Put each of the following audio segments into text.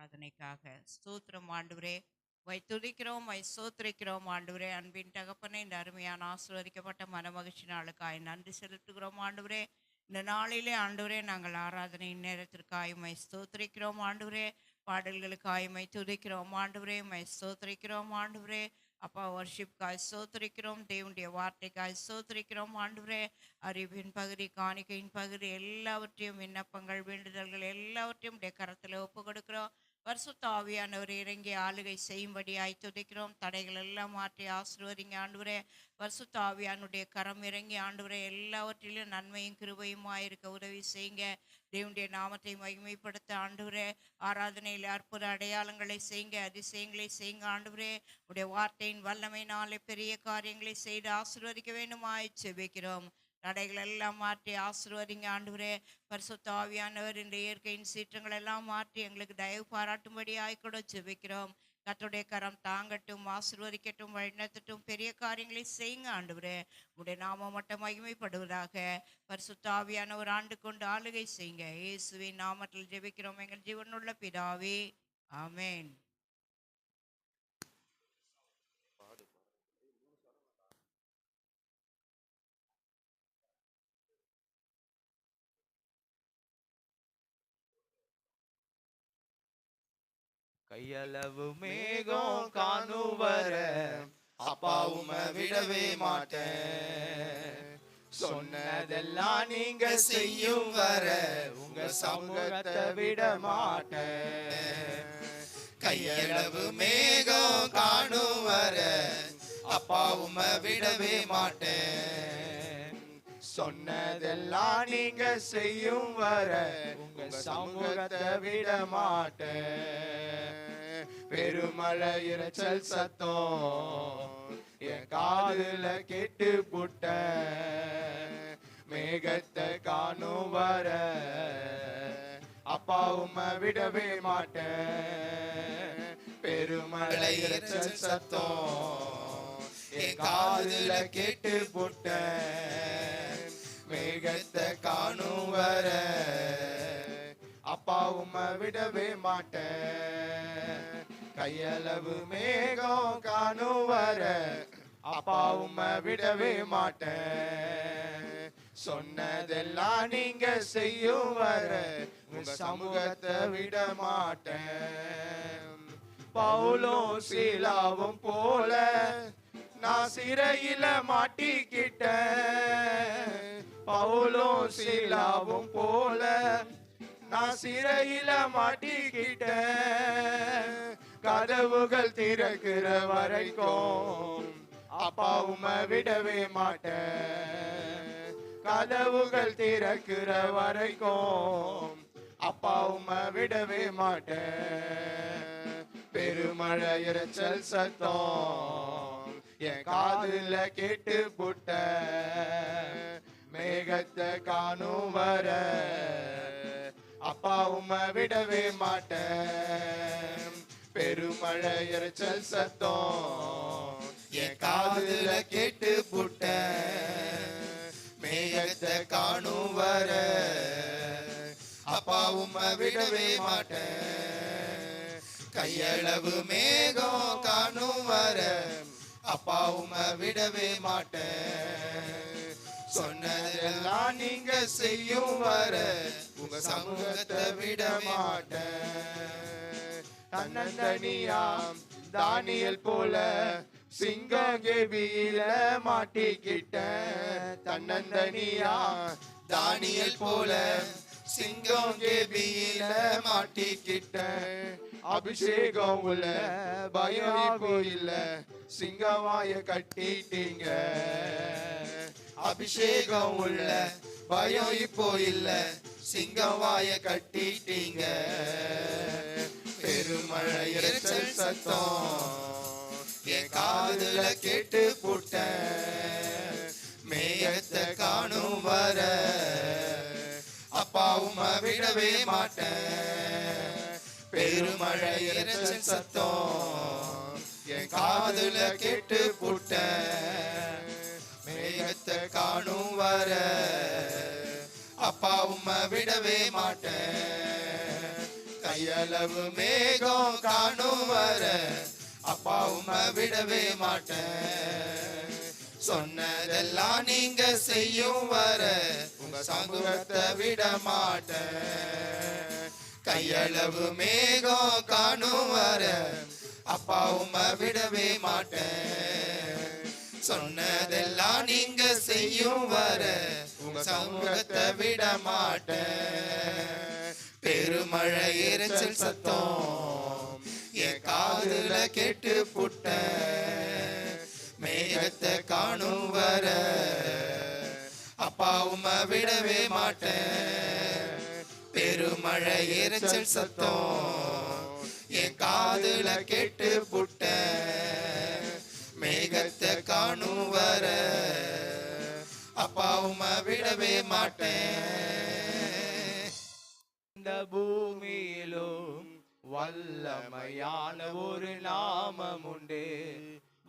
ஆராதனைக்காக ஸ்தோத்திரம் ஆண்டவரே. துதிக்கிறோம், ஸ்தோத்திரிக்கிறோம் ஆண்டவரே. அன்பின் தகப்பனே, இந்த அருமையான ஆசீர்வதிக்கப்பட்ட மனமகிழ்ச்சி நாளுக்காய் நன்றி செலுத்துகிறோம் ஆண்டவரே. இந்த நாளிலே ஆண்டவரே நாங்கள் ஆராதனை நேரத்திற்காய் ஸ்தோத்திரிக்கிறோம் ஆண்டவரே. பாடல்களுக்காய் துதிக்கிறோம் ஆண்டவரே, ஸ்தோத்திரிக்கிறோம் ஆண்டவரே. அப்பா, வர்ஷிப்காய் ஸ்தோத்திரிக்கிறோம், தேவனுடைய வார்த்தைக்காய் ஸ்தோத்திரிக்கிறோம் ஆண்டவரே. அறிவின் பகுதி, காணிக்கையின் பகுதி எல்லாவற்றையும், விண்ணப்பங்கள், வேண்டுதல்கள் எல்லாவற்றையும் உடைய கரத்தில் ஒப்பு கொடுக்கிறோம். பரிசுத்த ஆவியானவர் இறங்கி ஆளுகை செய்யும்படியாய் துதிக்கிறோம். தடைகள் எல்லாம் மாற்றி ஆசீர்வதிங்க ஆண்டவரே. பரிசுத்த ஆவியானுடைய கரம் இறங்கி ஆண்டவரே எல்லாவற்றிலும் நன்மையும் கிருபையுமாயிருக்க உதவி செய்யுங்க. தேவனுடைய நாமத்தை மகிமைப்படுத்த ஆண்டவரே ஆராதனையில் அற்புத அடையாளங்களை செய்யுங்க, அதிசயங்களை செய்யுங்க ஆண்டவரே. உடைய வார்த்தையின் வல்லமையினாலே பெரிய காரியங்களை செய்து ஆசீர்வதிக்க வேண்டுமாய் செபிக்கிறோம். தடைகள் எல்லாம் மாற்றி ஆசீர்வதிங்க ஆண்டவரே. பரிசுத்த ஆவியானவர் இந்த இயற்கையின் சீற்றங்கள் எல்லாம் மாற்றி எங்களுக்கு தயவு பாராட்டும்படியாய் கூட ஜெபிக்கிறோம். கர்த்தருடைய கரம் தாங்கட்டும், ஆசீர்வதிக்கட்டும், வழிநடத்தட்டும், பெரிய காரியங்களை செய்யுங்க ஆண்டவரே. உடைய நாமம் மட்டும் மகிமைப்படுவதாக. பரிசுத்த ஆவியானவர் ஆண்டு கொண்டு ஆளுகை செய்யுங்க. இயேசுவின் நாமத்தில் ஜெபிக்கிறோம் எங்கள் ஜீவனுள்ள பிதாவே, ஆமென். கையளவு மேகம் காணுவர அப்பாவும் விடவே மாட்டேன். சொன்னதெல்லாம் நீங்க செய்யும் வர உங்க சமூகத்தை விட மாட்டேன். கையளவு மேகம் காணும் வர அப்பாவும் விடவே மாட்டேன். சொன்னதெல்லாம் நீங்க செய்யும் வர உங்க சமூகத்தை விட மாட்டேன். பெருமழை இரைச்சல் சத்தம் என் காதுல கேட்டு புட்ட, மேகத்தை காணும் வர அப்பாவும் விடவே மாட்டேன். பெருமழை இரைச்சல் சத்தம் என் காதுல கேட்டு புட்ட, மேகத்தை காணும் வர அப்பாவும் விடவே மாட்டேன். கையளவு மேகம் காணும் வர அப்பாவும் விடவே மாட்டேன். சொன்னதெல்லாம் நீங்க செய்யும் வர உங்க சமூகத்தை விட மாட்டேன். பவுலும் சீலாவும் போல நான் சிறையில மாட்டிக்கிட்டேன். பவுலும் சீலாவும் போல நான் சிறையில மாட்டிக்கிட்டேன். கதவுகள் திறக்கிற வரைக்கும் அப்பாவும் விடவே மாட்டேன். கதவுகள் திறக்கிற வரைக்கும் அப்பாவும் விடவே மாட்டேன். பெருமழை இரைச்சல் சத்தம் என் காதுல கேட்டு புட்ட, மேகத்தை காணும் வர அப்பாவும் விடவே மாட்டேன். பெருமழை இரைச்சல் சத்தம் என் காதுல கேட்டு புட்ட, மேகத்தை காணும் வர அப்பாவும் விடவே மாட்டேன். கையளவு மேகம் காணும் வர அப்பாவும் விடவே மாட்டேன். சொன்னதெல்லாம் நீங்க செய்யும் வர உங்க சமூகத்தை விட மாட்டேன். தன்னந்தனியாம் தானியல் போல சிங்கம் கேபியில மாட்டிக்கிட்டேன். தன்னந்தனியா தானியல் போல சிங்கம் கேபியில மாட்டிக்கிட்டேன். அபிஷேகம் உள்ள பயம் இல்ல, சிங்கமாய கட்டிட்டீங்க. அபிஷேகம் உள்ள பயம் இப்போ இல்ல, சிங்கமாய கட்டிட்டீங்க. பெருமழை இரைச்சல் சத்தம் என் காதுல கேட்டு புட்ட, மேகத்தை காணும் வர அப்பாவும் விடவே மாட்டேன். பெருமழை இரைச்சல் சத்தம் என் காதுல கேட்டு புட்ட, மேகத்தை காணும் வர அப்பாவும் விடவே மாட்டேன். கையளவு மேகம் காணும் வர அப்பா உம்மை விடவே மாட்டேன். சொன்னதெல்லாம் நீங்க செய்யும் வர உங்க சமூகத்தை விட மாட்டேன். கையளவு மேகம் காணும் வர அப்பா உம்மை விடவே மாட்டேன். சொன்னதெல்லாம் நீங்க செய்யும் வர உங்க சமூகத்தை விட மாட்டேன். பெருமழை இரைச்சல் சத்தம் என் காதுல கேட்டு புட்டேன். மேகத்தை காணும் வர அப்பா உம்மை விடவே மாட்டேன். பெருமழை இரைச்சல் சத்தம் என் காதுல கேட்டு புட்டேன். மேகத்தை காணும் வர அப்பா உம்மை விடவே மாட்டேன். இந்த பூமியிலும் வல்லமையான ஒரு நாமம் உண்டு.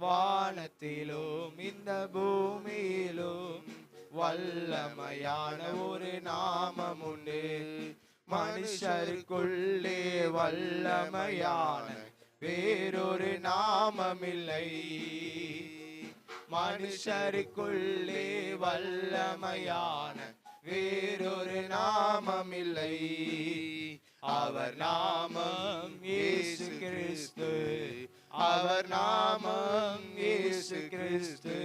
வானத்திலும் இந்த பூமியிலும் வல்லமையான ஒரு நாமம் உண்டு. மனுஷருக்குள்ளே வல்லமையான வேறொரு நாமமில்லை. மனுஷருக்குள்ளே வல்லமையான வேறொரு நாமமில்லை. அவர் நாமம் இயேசு கிறிஸ்து. அவர் நாமம் இயேசு கிறிஸ்து.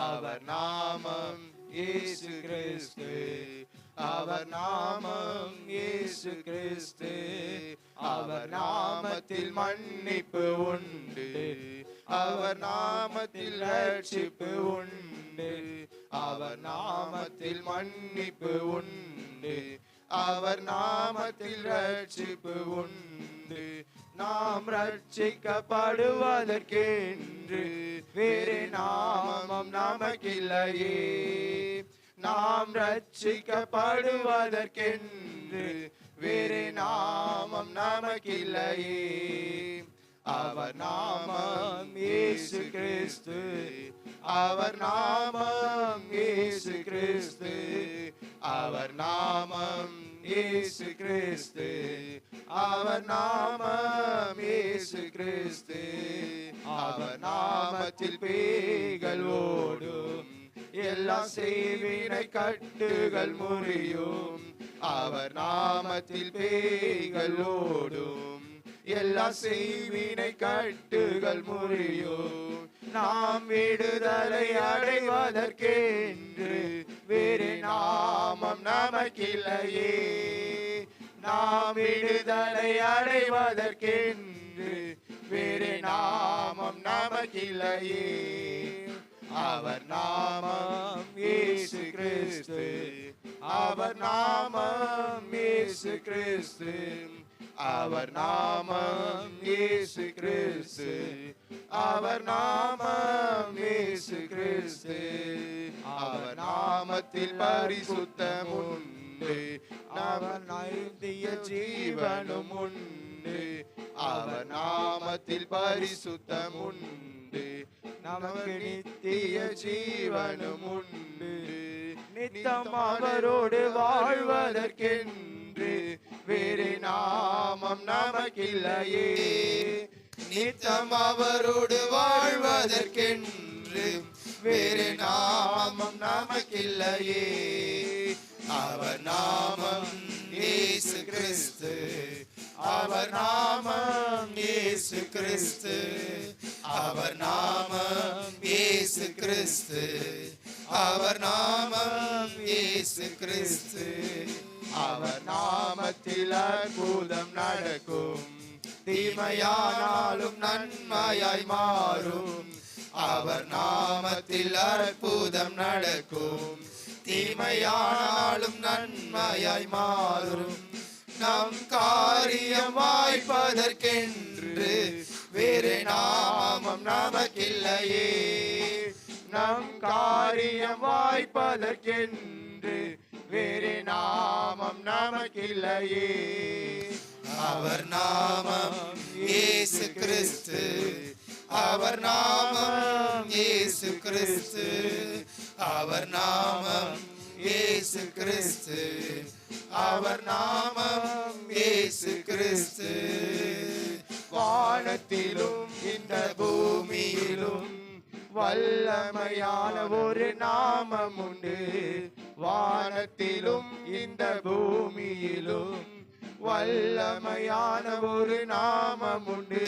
அவர் நாமம் இயேசு கிறிஸ்து. அவர் நாமம் இயேசு கிறிஸ்து. அவர் நாமத்தில் மன்னிப்பு உண்டு. அவர் நாமத்தில் ரட்சிப்பு உண்டு. அவர் நாமத்தில் மன்னிப்பு உண்டு. அவர் நாமத்தில் ரட்சிப்பு உண்டு. நாம் ரட்சிக்கப்படுவதற்கென்று வேறு நாமம் நமக்கில்லையே. நாம் ரட்சிக்கப்படுவதற்கென்று வேறு நாமம் நமக்கில்லையே. அவர் நாமம் இயேசு கிறிஸ்து. அவர் நாமம் இயேசு கிறிஸ்து. அவர் நாமம் இயேசு கிறிஸ்து. அவர் நாமம் இயேசு கிறிஸ்து. அவர் நாமத்தில் பேய்கள் ஓடும். எல்லா செய்வினை கட்டுகள் முறியும். அவர் நாமத்தில் பேய்கள் ஓடும். எல்லா செய்வினை கட்டுகள் முறியும். நாம் விடுதலை அடைவதற்கென்று வேறு நாமம் நமக்கில்லையே. நாம் விடுதலை அடைவதற்கென்று வேறு நாமம் நமக்கில்லையே. அவர் நாமம் இயேசு கிறிஸ்து. அவர் நாமம் இயேசு கிறிஸ்து. அவர் நாமம் இயேசு கிறிஸ்து. அவர் நாமம் இயேசு கிறிஸ்து. அவர் நாமத்தில் பரிசுத்தம் உண்டு. அவர் நித்திய ஜீவனும் உண்டு. அவர் நாமத்தில் பரிசுத்தம் உண்டு. நமக்கு நித்திய ஜீவனும் உண்டு. நித்தம் அவரோடு வாழ்வதற்கென்று வேறு நாமம் நமக்கில்லையே. நித்தம் அவரோடு வாழ்வதற்கென்று வேறு நாமம் நமக்கில்லையே. அவர் நாமம் இயேசு கிறிஸ்து. அவர் நாமம் இயேசு கிறிஸ்து. அவர் நாமம் இயேசு கிறிஸ்து. அவர் நாமம் இயேசு கிறிஸ்து. அவர் நாமத்தில் அற்புதம் நடக்கும். தீமையானாலும் நன்மையாய் மாறும். அவர் நாமத்தில் அற்புதம் நடக்கும். தீமையானாலும் நன்மையாய் மாறும். நம் காரியம் வாய்ப்பதற்கென்று வேறு நாமம் நமக்கில்லையே. நம் காரியம் வாய்ப்பதற்கென்று வேறு நாமம் நமக்கில்லையே. அவர் நாமம் இயேசு கிறிஸ்து. அவர் நாமம் இயேசு கிறிஸ்து. அவர் நாமம் இயேசு கிறிஸ்து. அவர் நாமம் இயேசு கிறிஸ்து. வானத்திலும் இந்த பூமியிலும் வல்லமையான ஒரு நாமம் உண்டு. வானத்திலும் இந்த பூமியிலும் வல்லமையான ஒரு நாமம் உண்டு.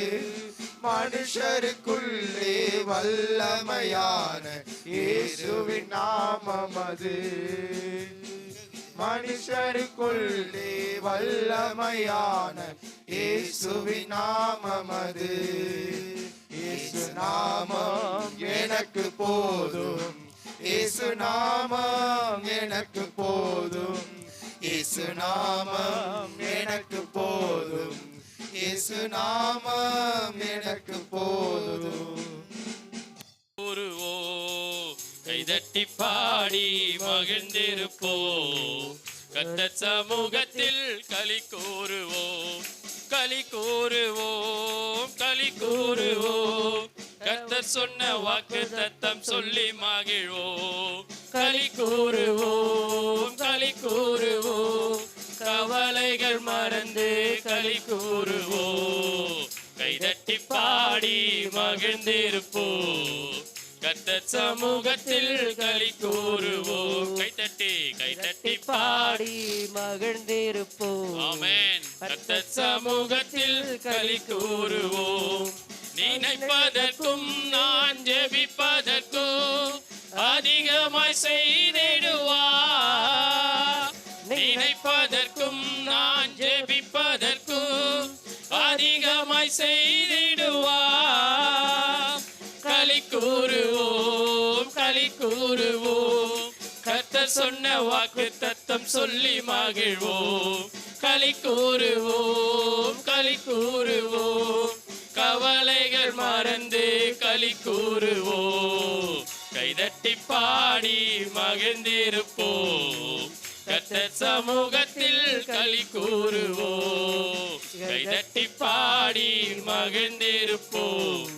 மனுஷருக்குள்ளே வல்லமையான இயேசுவின் நாமம் அது. மனுஷருக்குள்ளே வல்லமையான இயேசுவின் நாமம் அது. இயேசு நாமம் எனக்கு போதும், இயேசு நாமம் எனக்கு போதும், இயேசு நாமம் எனக்கு போதும், இயேசு நாமம் எனக்கு போதும். கைதட்டி பாடி மகிழ்ந்திருப்போ, கர்த்தர் சமூகத்தில் களி கூறுவோம், களி கூறுவோம், களி கூறுவோம். கர்த்தர் சொன்ன வாக்கு தத்தம் சொல்லி மகிழ்வோம், களி கூறுவோம், களி கூறுவோம். கவலைகள் மறந்து களி கூறுவோம், கைதட்டி பாடி மகிழ்ந்திருப்போம், கர்த்தர் சமூகத்தில் களி கூறுவோம். கைதட்டி கைதட்டி பாடி மகிழ்ந்திருப்போம். ஆமென். கர்த்தர் சமூகத்தில் களி கூறுவோம். நினைப்பதற்கும் நான் ஜெபிப்பதற்கும் அதிகமாய் செய்திடுவார். நினைப்பதற்கும் நான் ஜெபிப்பதற்கும் அதிகமாய் செய்திடுவார். களி கூறுவோம், களி கூறுவோம். கர்த்தர் சொன்ன வாக்கு தத்தம் சொல்லி மகிழ்வோம், களி கூறுவோம், களி கூறுவோம். கவலைகள் மறந்து களி கூறுவோம், கைதட்டி பாடி மகிழ்ந்திருப்போம், கர்த்தர் சமூகத்தில் களி கூறுவோம், கைதட்டி பாடி மகிழ்ந்திருப்போம்,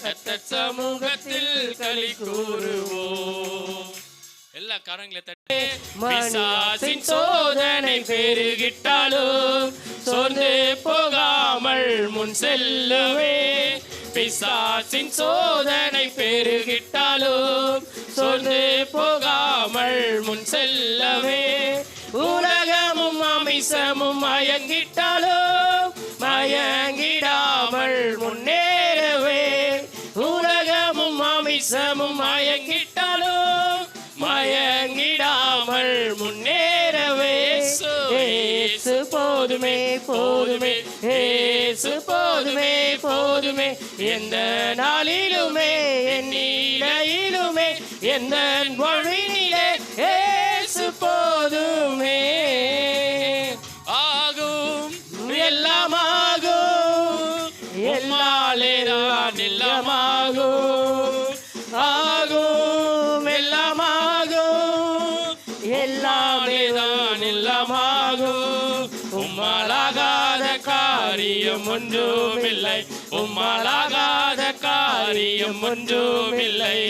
கர்த்தர் சமூகத்தில் களி கூறுவோம். எல்லா கரங்களை தட்டி. பிசாசின் சோதனை பெருகிட்டாலும் சோர்ந்து போகாமல் முன் செல்லுவே. பிசாசின் சோதனை பெருகிட்டாலும் சோர்ந்து போகாமல் முன் செல்லவே. உலகமும் அமிசமும் மயங்கிட்டாலும் மயங்கிடாமல் முன்னேறவே. உலகமும் அமிசமும் மயங்கிட்டாலும் மயங்கிடாமல் முன்னேறவே. ஏசு போதுமே போதுமே, ஏசு போதுமே போதுமே. எந்த நாளிலுமே என் நிலையிலுமே எந்த வழியிலே ஏசு போதுமே. ஆகும் எல்லாம் ஆகும், எம்மாலேதான் எல்லாம் ஆகும். ஆகும் எல்லாம் ஆகும், எல்லாமேதான் எல்லாம் ஆகும். உம்மாலாகாத காரியம் ஒன்றுமில்லை, உம்மாலாகாத காரியம் ஒன்றுமில்லை.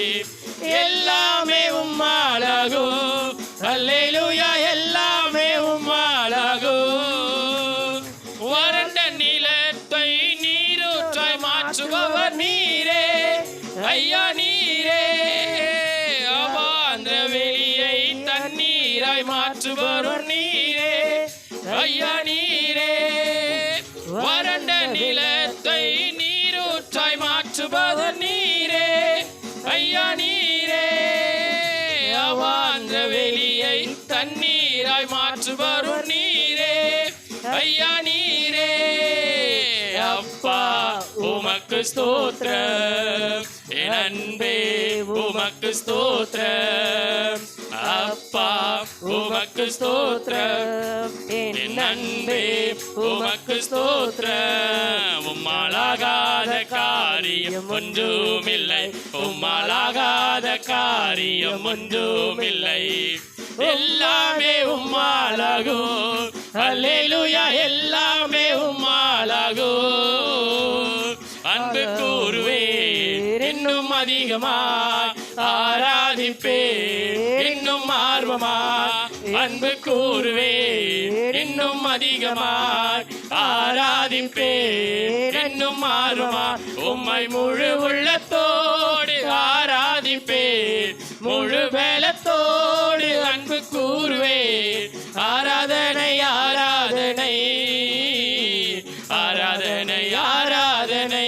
எல்லாமே உம்மாலாகும், அல்லேலூயா, எல்லாமே உம்மாலாகும். வறண்ட நிலத்தை நீரூற்றாய் மாற்றுபவர் நீரே ஐயா, நீரே. அவாந்திர வெளியை தண்ணீராய் மாற்றுபவர் நீரே ஐயா, நீரே. வறண்ட நிலத்தை நீரூற்றாய் மாற்றுபவர் நீரே ஐயா, நீரே. அவாந்திர வெளியை தண்ணீராய் மாற்றுபவர் நீரே ஐயா, நீரே. அப்பா உமக்கு ஸ்தோத்திரம், என் அன்பே உமக்கு ஸ்தோத்திரம். அப்பா உமக்கு ஸ்தோத்திரம், என் அன்பே உமக்கு ஸ்தோத்திரம். உம்மாலாகாத காரியம் ஒன்றுமில்லை, உம்மாலாகாத காரியம் ஒன்றுமில்லை. எல்லாமே உம்மாலாகும், அல்லேலூயா, எல்லாமே உம்மாலாகும். அன்பு கூறுவேன் இன்னும் அதிகமா, ஆராதிப்பேன் இன்னும் ஆர்வமா. அன்பு கூறுவேன் இன்னும் அதிகமாய் ஆராதிப்பேன் இன்னும் மாறுமா உம்மை முழு உள்ளத்தோடு ஆராதிப்பேன் முழு பலத்தோடு அன்பு கூறுவேன் ஆராதனை ஆராதனை ஆராதனை ஆராதனை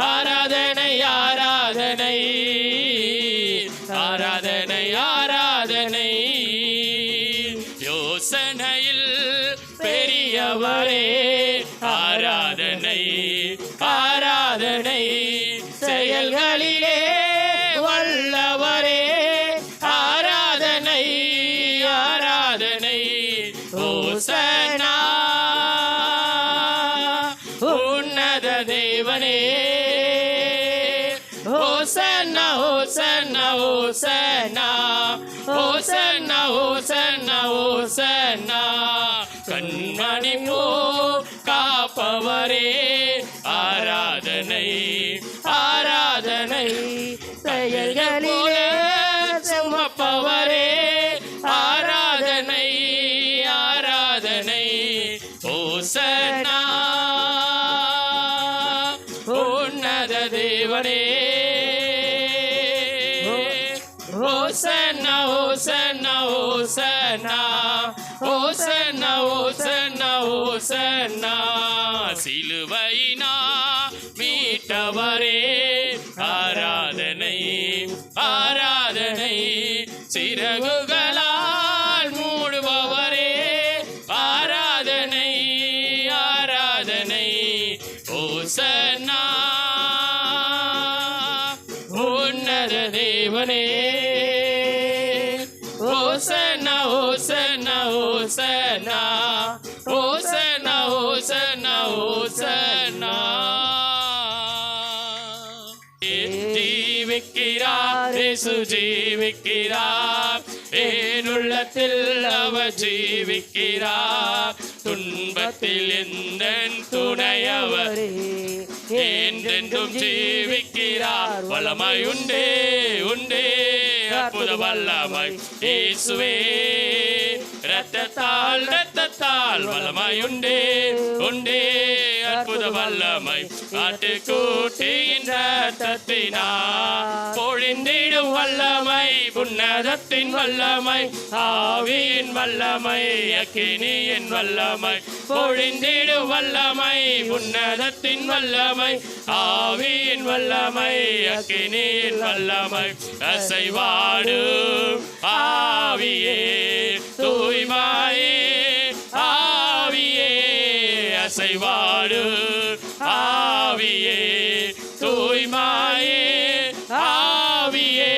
ஆராதனை ஆராதனை ஆராதனை ஆராதனை யோசனையில் பெரியவரே ஆராதனை ஆராதனை செயல்களிலே வல்லவரே ஆராதனை ஆராதனை ஓசனா உன்னத தேவனே ஓசன்னா ஓசன்னா ஓசன்னா ஓசன்னா ஓசன்னா ஓசன்னா கண்மணி போ காப்பவரே ஆராதனை ஆராதனை செயல்களிலே சுமப்பவரே ஆராதனை ஆராதனை ஓசன்னா உன்னத தேவனே ஓசன்னா ஓசன்னா ஓசன்னா ஓசன்னா ஓசன்னா ஓசன்னா சிலுவையினா மீட்டவரே ஆராதனை ஆராதனை சிறகுகளால் மூடுபவரே ஆராதனை ஆராதனை ஓசன்னா உன்னத தேவனே ஓசன்னா ஓசன்னா ஓசன்னா ஓசன்னா ஓசன்னா ஓசன்னா ஜீவிக்கிறார் இயேசு ஜீவிக்கிறார் என் உள்ளத்தில் அவர் ஜீவிக்கிறார் துன்பத்தில் எந்த துணையவர் என்றென்றும் ஜீவிக்கிறார் வல்லமை உண்டே உண்டே அற்புத வல்லமை இயேசுவே இரத்தத்தால் இரத்தத்தால் வல்லமை உண்டே உண்டே அற்புத வல்லமை ஆட்டுக்குட்டியின் இரத்தத்தினால் பொழிந்திடும் வல்லமை உன்னதத்தின் வல்லமை ஆவியின் வல்லமை அக்கினியின் வல்லமை பொழிந்திடும் வல்லமை உன்னதத்தின் வல்லமை ஆவியின் வல்லமை அக்கினியின் வல்லமை அசைவாடு ஆவியே தூய்மாயே ஆவியே அசைவாடு ஆவியே தூய்மாயே ஆவியே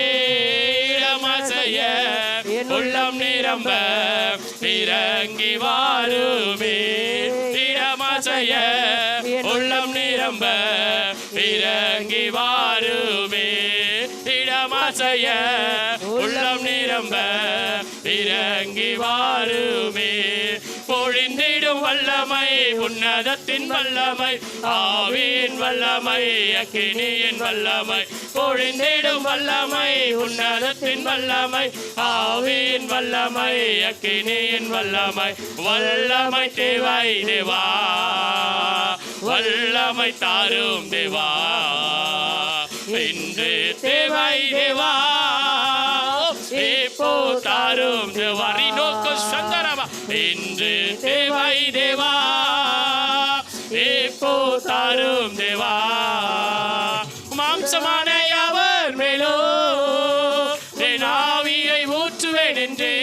இடமசைய உள்ளம் நிரம்ப இறங்கி வாருமே இடமசைய உள்ளம் நிரம்ப இறங்கி வாருமே இடமசைய உள்ளம் நிரம்ப இறங்கி வாருமே பொழிந்திடும் வல்லமை உன்னதத்தின் வல்லமை ஆவியின் வல்லமை அக்கினியின் வல்லமை பொழிந்திடும் வல்லமை உன்னதத்தின் வல்லமை ஆவியின் வல்லமை அக்கினியின் வல்லமை வல்லமை தேவை தேவா வல்லமை தாரும் தேவா இன்று தேவை தேவா இப்போ தாரும் தேவா ரினோக்கு சந்தரவா இன்று தேவை தேவா இப்போ தாரும் தேவா மாம்சமான யாவர் மேலோ என் ஆவியை ஊற்றுவேன் என்றே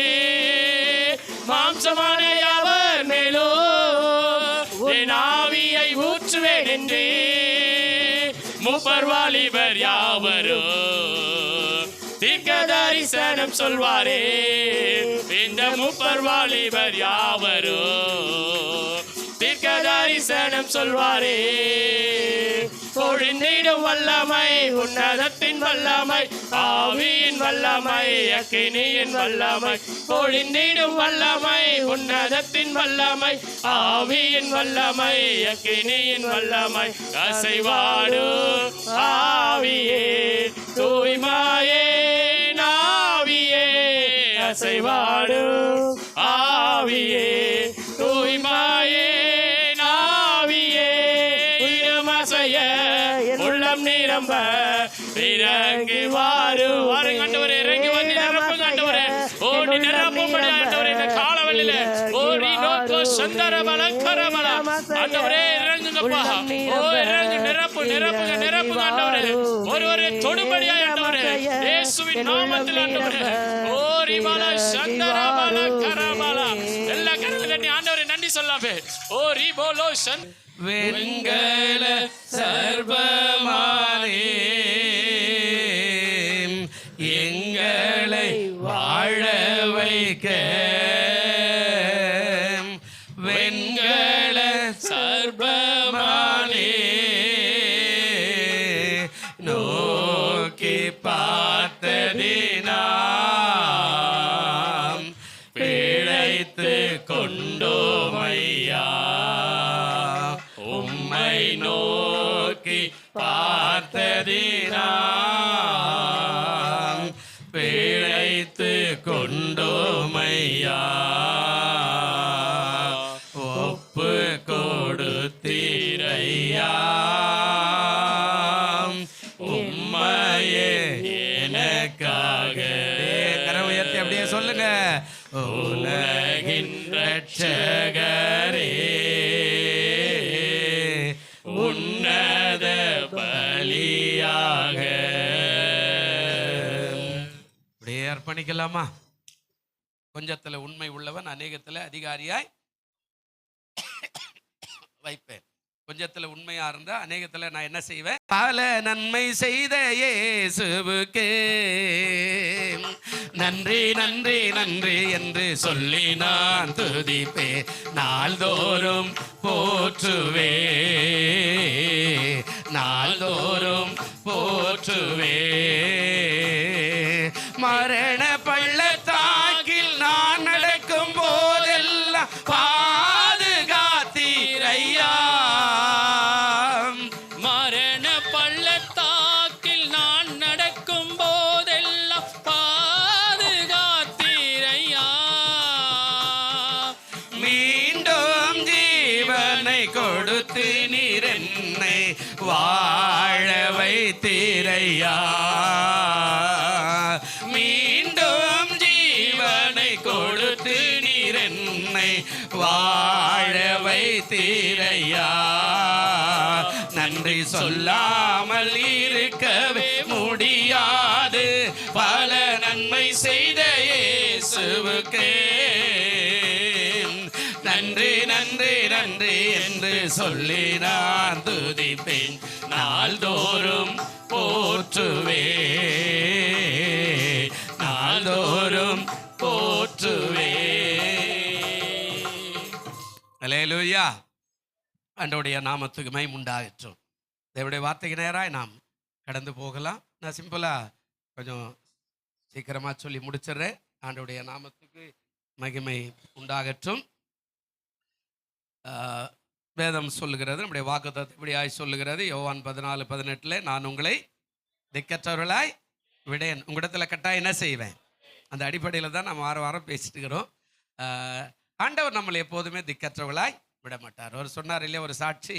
மாம்சமான யாவர் மேலோ என் ஆவியை ஊற்றுவேன் என்றே மூப்பர் வாலிபர் யாவரோ தீர்க்க தரிசனம் சொல்வாரே இந்த மூப்பர் வாலிபர் யாவரோ தீர்க்க தரிசனம் சொல்வாரே பொழிந்திடும் வல்லமை உன்னதத்தின் வல்லமை ஆவியின் வல்லமை அக்கினியின் வல்லமை பொழிந்திடும் வல்லமை உன்னதத்தின் வல்லமை ஆவியின் வல்லமை அக்கினியின் வல்லமை அசைவாடு ஆவியே தூய்மாயே ஆவியே அசைவாடும் ஆவியே தூய்மையே நாவியே உயமசைய உள்ளம் நிரம்ப இறங்கி வாருங்க ஆண்டவரே, இறங்கி வந்து நிரப்புங்க ஆண்டவரே. ஓ நீ நிரப்பும்படி ஆண்டவரே இந்த காலவெளியில ஓரி நோக்கோ சந்தர பலக்கரமல ஆண்டவரே இறங்குங்கப்பா. ஓ இறங்கு நிரப்புங்க ஆண்டவரே. ஒருவரே தொடும்படியா ஆண்டவரே இயேசுவின் நாமத்தில் ஆண்டவரே. ஓரி பல சந்தர பலக்கரமல எல்லா கரங்களை தட்டி ஆண்டவரே நன்றி சொல்லாமே. ஓரி போலோ சன் வெண்கல சர்வமானே எங்களை வாழ வைக்க வெண்கல சர்வமானே நோக்கி பார்த்ததினாம் பிழைத்து கொண்டோமையா உம்மை நோக்கி பார்த்ததினாம் பிழைத்து கொண்டோமையா ஒப்பு கொடுத்தீரையா உம்மையே எனக்காக. கரம் உயர்த்தி அப்படியே சொல்லுங்க. உலகின் ரட்சகரே உன்னத பலியாக அப்படியே அர்ப்பணிக்கலாமா? கொஞ்சத்துல உண்மை உள்ளவன் அநேகத்துல அதிகாரியாய் வைப்பேன். கொஞ்சத்துல உண்மையா இருந்தா அநேகத்துல நான் என்ன செய்வேன்? பல நன்மை செய்த இயேசுவுக்கே நன்றி நன்றி நன்றி என்று சொல்லி நான் துதிப்பே. நாள்தோறும் போற்றுவே நாள்தோறும் போற்றுவே. மரண பள்ளத்தாக்கில் நான் நடக்கும் போதெல்லாம் பாதுகாத்தீரையா. மரண பள்ளத்தாக்கில் நான் நடக்கும் போதெல்லாம் பாதுகாத்தீரையா. மீண்டும் ஜீவனை கொடுத்து நீர் என்னை வாழ வைத்தீரையா. மீண்டும் ஜீவனை கொடுத்து நீர் என்னை வாழ வைத்தீரையா. நன்றி சொல்லாமல் இருக்கவே முடியாது பல நன்மை செய்த இயேசுவுக்கே நன்றி நன்றி நன்றி என்று சொல்லி நான் துதிப்பேன். நாள்தோறும் போற்றுவே நாள்தோறும் போற்றுவே. அல்லேலூயா. ஆண்டவருடைய நாமத்துக்கு மகிமை உண்டாகட்டும். தேவனுடைய வார்த்தைக்கு நேராக நாம் கடந்து போகலாம். நான் சிம்பிளாக கொஞ்சம் சீக்கிரமாக சொல்லி முடிச்சிடுறேன். ஆண்டவருடைய நாமத்துக்கு மகிமை உண்டாகட்டும். வேதம் சொல்லுகிறது, நம்முடைய வாக்குத்தத்தம் இப்படியாய் சொல்லுகிறது. யோவான் 14:18 நான் உங்களை திக்கற்றவர்களாய் விடேன். உங்களிடத்தில் கட்டாயம் என்ன செய்வேன்? அந்த அடிப்படையில் தான் நம்ம வாரம் பேசிட்டு இருக்கிறோம். ஆண்டவர் நம்மளை எப்போதுமே திக்கற்றவர்களாய் விட மாட்டார். அவர் சொன்னார் இல்லையா, ஒரு சாட்சி,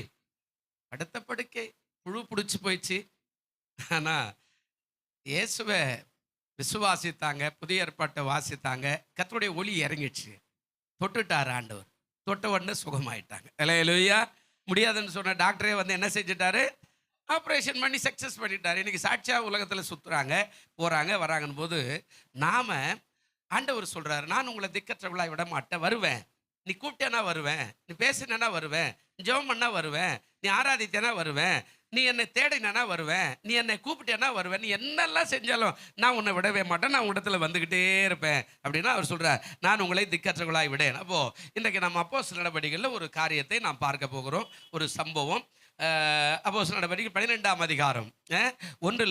அடுத்த படுக்கை புழு பிடிச்சி போயிடுச்சு, ஆனால் இயேசுவை விசுவாசித்தாங்க, புதிய ஏற்பாட்டை வாசித்தாங்க, கர்த்தருடைய ஒளி இறங்கிடுச்சு, தொட்டுட்டார் ஆண்டவர், தொட்ட உடனே சுகமாயிட்டாங்க. அல்லேலூயா. முடியாதுன்னு சொன்ன டாக்டரே வந்து என்ன செஞ்சுட்டாரு? ஆப்ரேஷன் பண்ணி சக்ஸஸ் பண்ணிட்டார். இன்றைக்கி சாட்சியாக உலகத்தில் சுற்றுறாங்க, போகிறாங்க, வராங்கன்னு போது நாம் ஆண்டவர் சொல்கிறாரு, நான் உங்களை திக்கற்றவளாய் விட மாட்டேன், வருவேன். நீ கூப்பிட்டேன்னா வருவேன், நீ பேசினா வருவேன், ஜெபம் பண்ணா வருவேன், நீ ஆராதித்தேனா வருவேன், நீ என்னை தேடினா வருவேன், நீ என்னை கூப்பிட்டேன்னா வருவேன், நீ என்னெல்லாம் செஞ்சாலும் நான் உன்னை விடவே மாட்டேன், நான் உங்களிடத்தில் வந்துக்கிட்டே இருப்பேன் அப்படின்னா அவர் சொல்கிறார், நான் உங்களை திக்கற்றவளாய் விடேன். அப்போது இன்றைக்கி நம்ம அப்போஸ்தலர் நடவடிக்கைகளில் ஒரு காரியத்தை நாம் பார்க்க போகிறோம், ஒரு சம்பவம். அப்போஸ்தலர் நடவடிக்கை 12ஆம் அதிகாரம் 1 to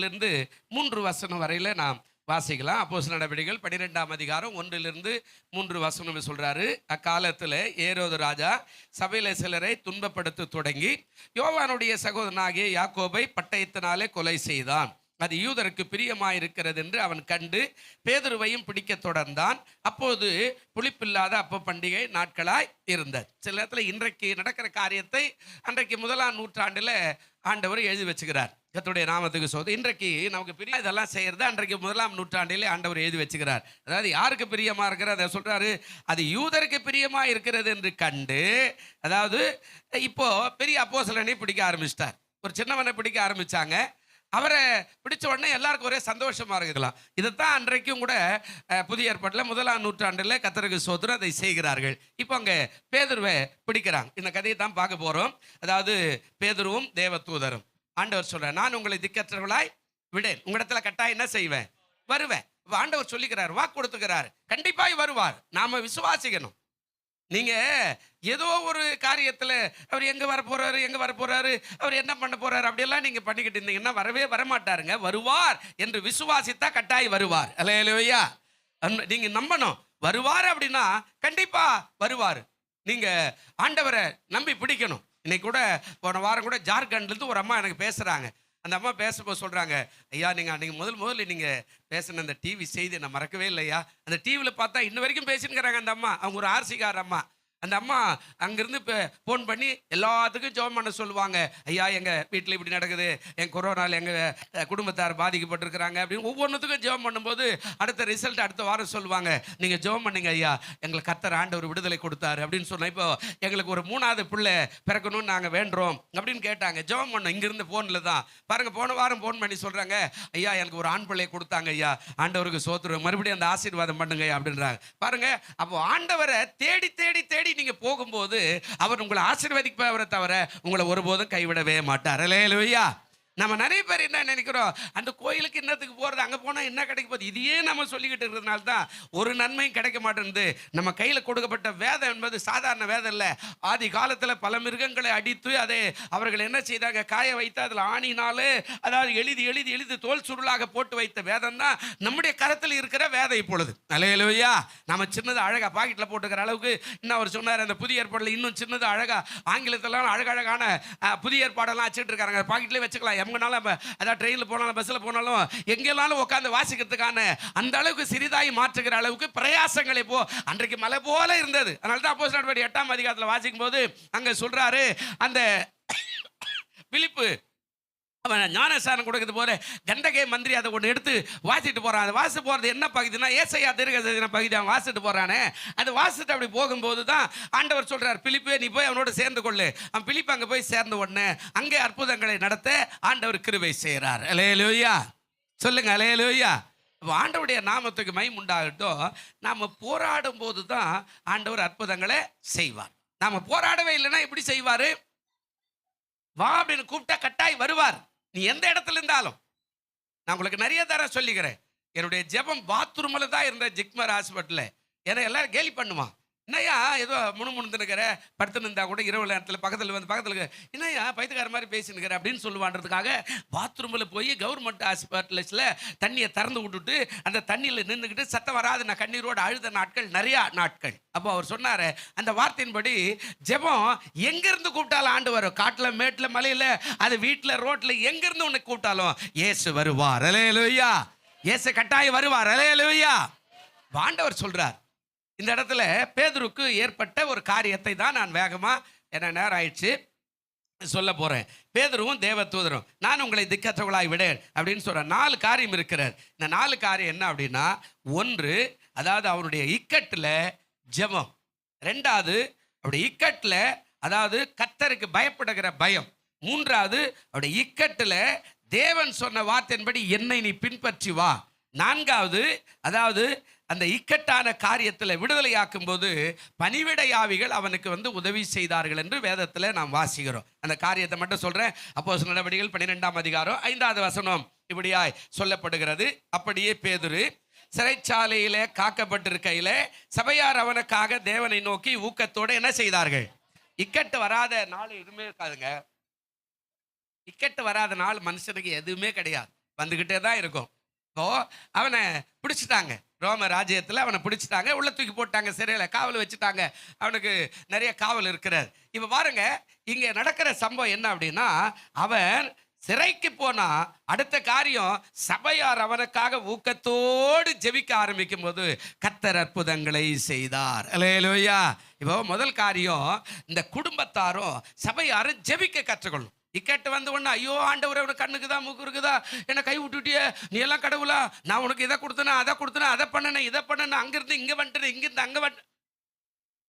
3 வரையில் நாம் வாசிக்கலாம். அப்போஸ்தலர் நடவடிக்கைகள் 12ஆம் அதிகாரம் 1 to 3 சொல்கிறாரு. அக்காலத்தில் ஏரோது ராஜா சபையில சிலரை துன்பப்படுத்த தொடங்கி யோவானுடைய சகோதரனாகிய யாக்கோபை பட்டயத்தினாலே கொலை செய்தான். அது யூதருக்கு பிரியமாயிருக்கிறது என்று அவன் கண்டு பேதுருவையும் பிடிக்க தொடர்ந்தான். அப்போது புளிப்பில்லாத அப்ப பண்டிகை நாட்களாய் இருந்தது. சில நேரத்தில் இன்றைக்கு நடக்கிற காரியத்தை அன்றைக்கு 1ஆம் நூற்றாண்டில் ஆண்டவர் எழுதி வச்சுக்கிறார். கர்த்தருடைய நாமத்துக்கு சோதனை. இன்றைக்கு நமக்கு பிரியம் இதெல்லாம் செய்யறது அன்றைக்கு 1ஆம் நூற்றாண்டிலே ஆண்டவர் எழுதி வச்சுக்கிறார். அதாவது யாருக்கு பிரியமா இருக்கிற அதை சொல்றாரு, அது யூதருக்கு பிரியமா இருக்கிறது என்று கண்டு, அதாவது இப்போ பெரிய அப்போஸ்தலனை பிடிக்க ஆரம்பிச்சிட்டார். ஒரு சின்னவனை பிடிக்க ஆரம்பிச்சாங்க. அவரை பிடிச்ச உடனே எல்லாருக்கும் ஒரே சந்தோஷமா இருக்கலாம். இதைத்தான் அன்றைக்கும் கூட புதிய ஏற்பாட்டில் 1ஆம் நூற்றாண்டில் கர்த்தருக்கு ஸ்தோத்திரம் அதை செய்கிறார்கள். இப்போ அங்கே பேதுருவை பிடிக்கிறாங்க. இந்த கதையை தான் பார்க்க போறோம். அதாவது பேதுருவும் தேவதூதரும். ஆண்டவர் சொல்ற, நான் உங்களை திக்கற்றவர்களாய் விடேன், உங்களிடத்துல கட்டாயம் என்ன செய்வேன், வருவேன். ஆண்டவர் சொல்லிக்கிறார், வாக்கு கொடுத்துக்கிறார், கண்டிப்பாய் வருவார். நாம விசுவாசிக்கணும். நீங்க ஏதோ ஒரு காரியத்துல அவர் எங்க வர போறாரு அவர் என்ன பண்ண போறாரு அப்படியெல்லாம் நீங்க பண்ணிக்கிட்டு இருந்தீங்கன்னா வரவே வரமாட்டாருங்க. வருவார் என்று விசுவாசித்தா கட்டாய் வருவார். அல்லேலூயா. நீங்க நம்பணும். வருவார் அப்படின்னா கண்டிப்பா வருவார். நீங்க ஆண்டவரை நம்பி பிடிக்கணும். இன்னைக்கு கூட போன வாரம் கூட ஜார்க்கண்ட்ல இருந்து ஒரு அம்மா எனக்கு பேசுறாங்க. அந்த அம்மா பேசும்போது சொல்றாங்க, ஐயா நீங்க அன்னைக்கு முதல்ல நீங்க பேசின அந்த டிவி செய்தி நான் மறக்கவே இல்லையா. அந்த டிவியில் பார்த்தா இன்ன வரைக்கும் பேசினுக்கிறாங்க அந்த அம்மா. அவங்க ஒரு ஆர்சிகார் அம்மா. அந்த அம்மா அங்கிருந்து இப்போ ஃபோன் பண்ணி எல்லாத்துக்கும் ஜெபம் பண்ண சொல்லுவாங்க. ஐயா எங்கள் வீட்டில் இப்படி நடக்குது, என் கொரோனாவில் எங்கள் குடும்பத்தார் பாதிக்கப்பட்டிருக்கிறாங்க அப்படின்னு ஒவ்வொன்றுத்துக்கும் ஜெபம் பண்ணும்போது அடுத்த ரிசல்ட் அடுத்த வாரம் சொல்லுவாங்க, நீங்கள் ஜெபம் பண்ணீங்க ஐயா, எங்களுக்கு கர்த்தர் ஆண்டவர் விடுதலை கொடுத்தாரு அப்படின்னு சொன்னேன். இப்போ எங்களுக்கு ஒரு 3வது பிள்ளை பிறக்கணும்னு நாங்கள் வேண்டுறோம் அப்படின்னு கேட்டாங்க. ஜெபம் பண்ணோம் இங்கிருந்து ஃபோனில் தான். பாருங்கள், போன வாரம் ஃபோன் பண்ணி சொல்கிறாங்க, ஐயா எனக்கு ஒரு ஆண் பிள்ளையை கொடுத்தாங்க ஐயா, ஆண்டவருக்கு சோத்துருவோம், மறுபடியும் அந்த ஆசீர்வாதம் பண்ணுங்க ஐயா அப்படின்றாங்க. பாருங்கள், அப்போ ஆண்டவரை தேடி தேடி தேடி நீங்க போகும்போது அவர் உங்களை ஆசீர்வதிப்பவரை தவிர உங்களை ஒருபோதும் கைவிடவே மாட்டார். அல்லேலூயா. நம்ம நிறைய பேர் என்ன நினைக்கிறோம், அந்த கோயிலுக்கு என்னத்துக்கு போகிறது, அங்கே போனால் என்ன கிடைக்க போகுது, இதையே நம்ம சொல்லிக்கிட்டு இருக்கிறதுனால தான் ஒரு நன்மையும் கிடைக்க மாட்டேங்குது. நம்ம கையில் கொடுக்கப்பட்ட வேதம் என்பது சாதாரண வேதம் இல்லை. ஆதி காலத்தில் பல மிருகங்களை அடித்து அதை அவர்கள் என்ன செய்தாங்க, காய வைத்து அதில் ஆணினாலே அதாவது எழுதி எழுதி எழுதி தோல் சுருளாக போட்டு வைத்த வேதம் தான் நம்முடைய கரத்தில் இருக்கிற வேதம் இப்பொழுது. அல்லேலூயா. நம்ம சின்னது அழகாக பாக்கெட்டில் போட்டுக்கிற அளவுக்கு இன்னும் அவர் சொன்னார், அந்த புதிய ஏற்பாடில் இன்னும் சின்னது அழகாக ஆங்கிலத்திலாம் அழகழகான புதிய ஏற்பாடெல்லாம் வச்சுட்டு இருக்காங்க. பாக்கெட்லேயே வச்சுக்கலாம். எங்கனாலும் அதாவது ட்ரெயினில் போனாலும் பஸ்ஸில் போனாலும் எங்கேனாலும் உட்காந்து வாசிக்கிறதுக்கான அந்த அளவுக்கு சிறிதாய் மாற்றுகிற அளவுக்கு பிரயாசங்களை அன்றைக்கு மலை போல இருந்தது. அதனால தான் அப்போஸ்தலர் 8ஆம் அதிகாரத்தில் வாசிக்கும் போது அங்கே சொல்றாரு, அந்த பிலிப்பு அவன் ஞானஸ்நானம் கொடுக்குறது போல கண்டகை மந்திரி அதை ஒன்று எடுத்து வாசிட்டு போகிறான். அதை வாசி போகிறது என்ன பகுதினா ஏசாயா தீர்க்கதரிசன பகுதி. அவன் வாசிட்டு போகிறானே, அது வாசிட்டு அப்படி போகும்போது தான் ஆண்டவர் சொல்கிறார், பிலிப்பே நீ போய் அவனோட சேர்ந்து கொள்ளு. அவன் பிலிப்பு அங்கே போய் சேர்ந்த உடனே அங்கே அற்புதங்களை நடத்த ஆண்டவர் கிருபை செய்கிறார். அல்லேலூயா. சொல்லுங்க அல்லேலூயா. ஆண்டவருடைய நாமத்துக்கு மகிமை உண்டாகட்டும். நாம் போராடும் போது தான் ஆண்டவர் அற்புதங்களை செய்வார். நாம் போராடவே இல்லைன்னா எப்படி செய்வார்? வா அப்படின்னு கூப்பிட்டா கட்டாய் வருவார். நீ எந்த இடத்துல இருந்தாலும். நான் உங்களுக்கு நிறைய தடவை சொல்லிக்கிறேன், என்னுடைய ஜெபம் பாத்ரூமில் தான் இருந்த ஜிக்மர் ஹாஸ்பிட்டலில். ஏன்னா எல்லாரும் கேலி பண்ணுவான், என்னையா ஏதோ முணுமுணுத்துனுக்கிற, படுத்துன்னு இருந்தா கூட இரவு நேரத்தில் பக்கத்தில் என்னையா பைத்துக்கார மாதிரி பேசினுக்கிற அப்படின்னு சொல்லுவான்றதுக்காக பாத்ரூமில் போய் கவர்மெண்ட் ஹாஸ்பிட்டல்ஸில் தண்ணியை திறந்து விட்டுட்டு அந்த தண்ணியில் நின்றுக்கிட்டு சத்தம் வராது நான் கண்ணீரோடு அழுத நாட்கள் நிறையா நாட்கள். அப்போ அவர் சொன்னார், அந்த வார்த்தையின்படி ஜெபம் எங்கேருந்து கூப்பிட்டாலும் ஆண்டு வரும். காட்டில் மேட்டில் மலையில் அது வீட்டில் ரோட்டில் எங்கேருந்து உன்னை கூப்பிட்டாலும் இயேசு வருவார். அல்லேலூயா. இயேசு கட்டாயம் வருவார். அல்லேலூயா. ஆண்டவர் சொல்றார். இந்த இடத்துல பேதுருக்கு ஏற்பட்ட ஒரு காரியத்தை தான் நான் வேகமாக என்ன நேரம் ஆயிடுச்சு சொல்ல போகிறேன். பேதுருவும் தேவதூதரும், நான் உங்களை திக்கற்றவர்களாய் விடேன் அப்படின்னு சொல்ற 4 காரியம் இருக்கிறார். இந்த 4 காரியம் என்ன அப்படின்னா, 1 அதாவது அவருடைய இக்கட்டில் ஜெபம், 2வது அவருடைய இக்கட்டில் அதாவது கர்த்தருக்கு பயப்படுகிற பயம், 3வது அவருடைய இக்கட்டில் தேவன் சொன்ன வார்த்தையின்படி என்னை நீ பின்பற்றி வா, 4வது அதாவது அந்த இக்கட்டான காரியத்தில் விடுதலையாக்கும் போது பணிவிடையாவிகள் அவனுக்கு உதவி செய்தார்கள் என்று வேதத்தில் நாம் வாசிக்கிறோம். அந்த காரியத்தை மட்டும் சொல்கிறேன். அப்போஸ்தலர் நடவடிக்கைகள் 12ஆம் அதிகாரம் 5வது வசனம் இப்படியாய் சொல்லப்படுகிறது. அப்படியே பேதுரு சிறைச்சாலையிலே காக்கப்பட்டிருக்கையில் சபையார் அவனுக்காக தேவனை நோக்கி ஊக்கத்தோடு என்ன செய்தார்கள்? இக்கட்டு வராத நாள் எதுவுமே இருக்காதுங்க. இக்கட்டு வராத நாள் மனுஷனுக்கு எதுவுமே கிடையாது, வந்துக்கிட்டே தான் இருக்கும். இப்போ அவனை பிடிச்சிட்டாங்க, ரோம ராஜ்யத்தில் அவனை பிடிச்சிட்டாங்க, உள்ள தூக்கி போட்டாங்க, சிறையில் காவல் வச்சுட்டாங்க. அவனுக்கு நிறைய காவல் இருக்கிறார். இப்போ பாருங்க, இங்கே நடக்கிற சம்பவம் என்ன அப்படின்னா, அவன் சிறைக்கு போனா அடுத்த காரியம் சபையார் அவனுக்காக ஊக்கத்தோடு ஜெபிக்க ஆரம்பிக்கும் போது கர்த்தர் அற்புதங்களை செய்தார். அல்லேலூயா. இப்போ முதல் காரியம், இந்த குடும்பத்தாரும் சபையாரும் ஜெபிக்க கற்றுக்கொள்ளும். இக்கட்டு வந்து ஒன்று, ஐயோ ஆண்டவரே உனக்கு கண்ணுக்குதா மூக்கு இருக்குதா, என்னை கை விட்டுட்டியே, நீ எல்லாம் கடவுளா, நான் உனக்கு இதை கொடுத்தனா அதை கொடுத்தனா, அதை பண்ணனேன் இதை பண்ணேன், அங்கிருந்து இங்கே வந்துட்டேன் இங்கிருந்து அங்கே வந்துட்டேன்.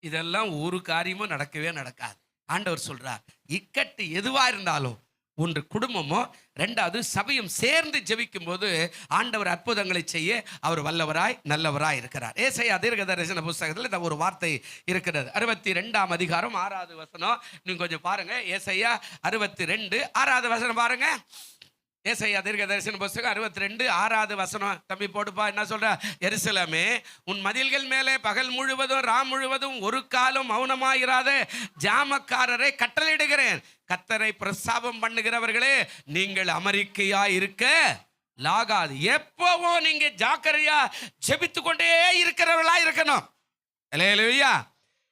இதெல்லாம் ஒரு காரியமும் நடக்கவே நடக்காது. ஆண்டவர் சொல்றார், இக்கட்டு எதுவா இருந்தாலும் ஒன்று குடும்பமோ ரெண்டாவது சபையும் சேர்ந்து ஜெபிக்கும் போது ஆண்டவர் அற்புதங்களை செய்ய அவர் வல்லவராய் நல்லவராய் இருக்கிறார். ஏசாயா தீர்க்கதரிசன புஸ்தகத்தில் இந்த ஒரு வார்த்தை இருக்கிறது. 62ஆம் அதிகாரம் 6வது வசனம். நீங்க கொஞ்சம் பாருங்க. ஏசாயா 62 6வது வசனம் பாருங்க. ஏசாயா தீர்க்கதரிசன புஸ்தகம் 62 6வது வசனம். தம்பி போட்டுப்பா. என்ன சொல்ற? எருசலேமே, உன் மதில்கள் மேலே பகல் முழுவதும் ராம் முழுவதும் ஒரு காலம் மௌனமாயிராத ஜாமக்காரரை கட்டளையிடுகிறேன். கர்த்தரை பிரஸ்தாபம் பண்ணுகிறவர்களே, நீங்கள் அமெரிக்கையா இருக்க லாகாது. எப்பவும் நீங்க ஜாக்கிரதையா ஜெபித்து கொண்டே இருக்கிறவர்களா இருக்கணும். அல்லேலூயா.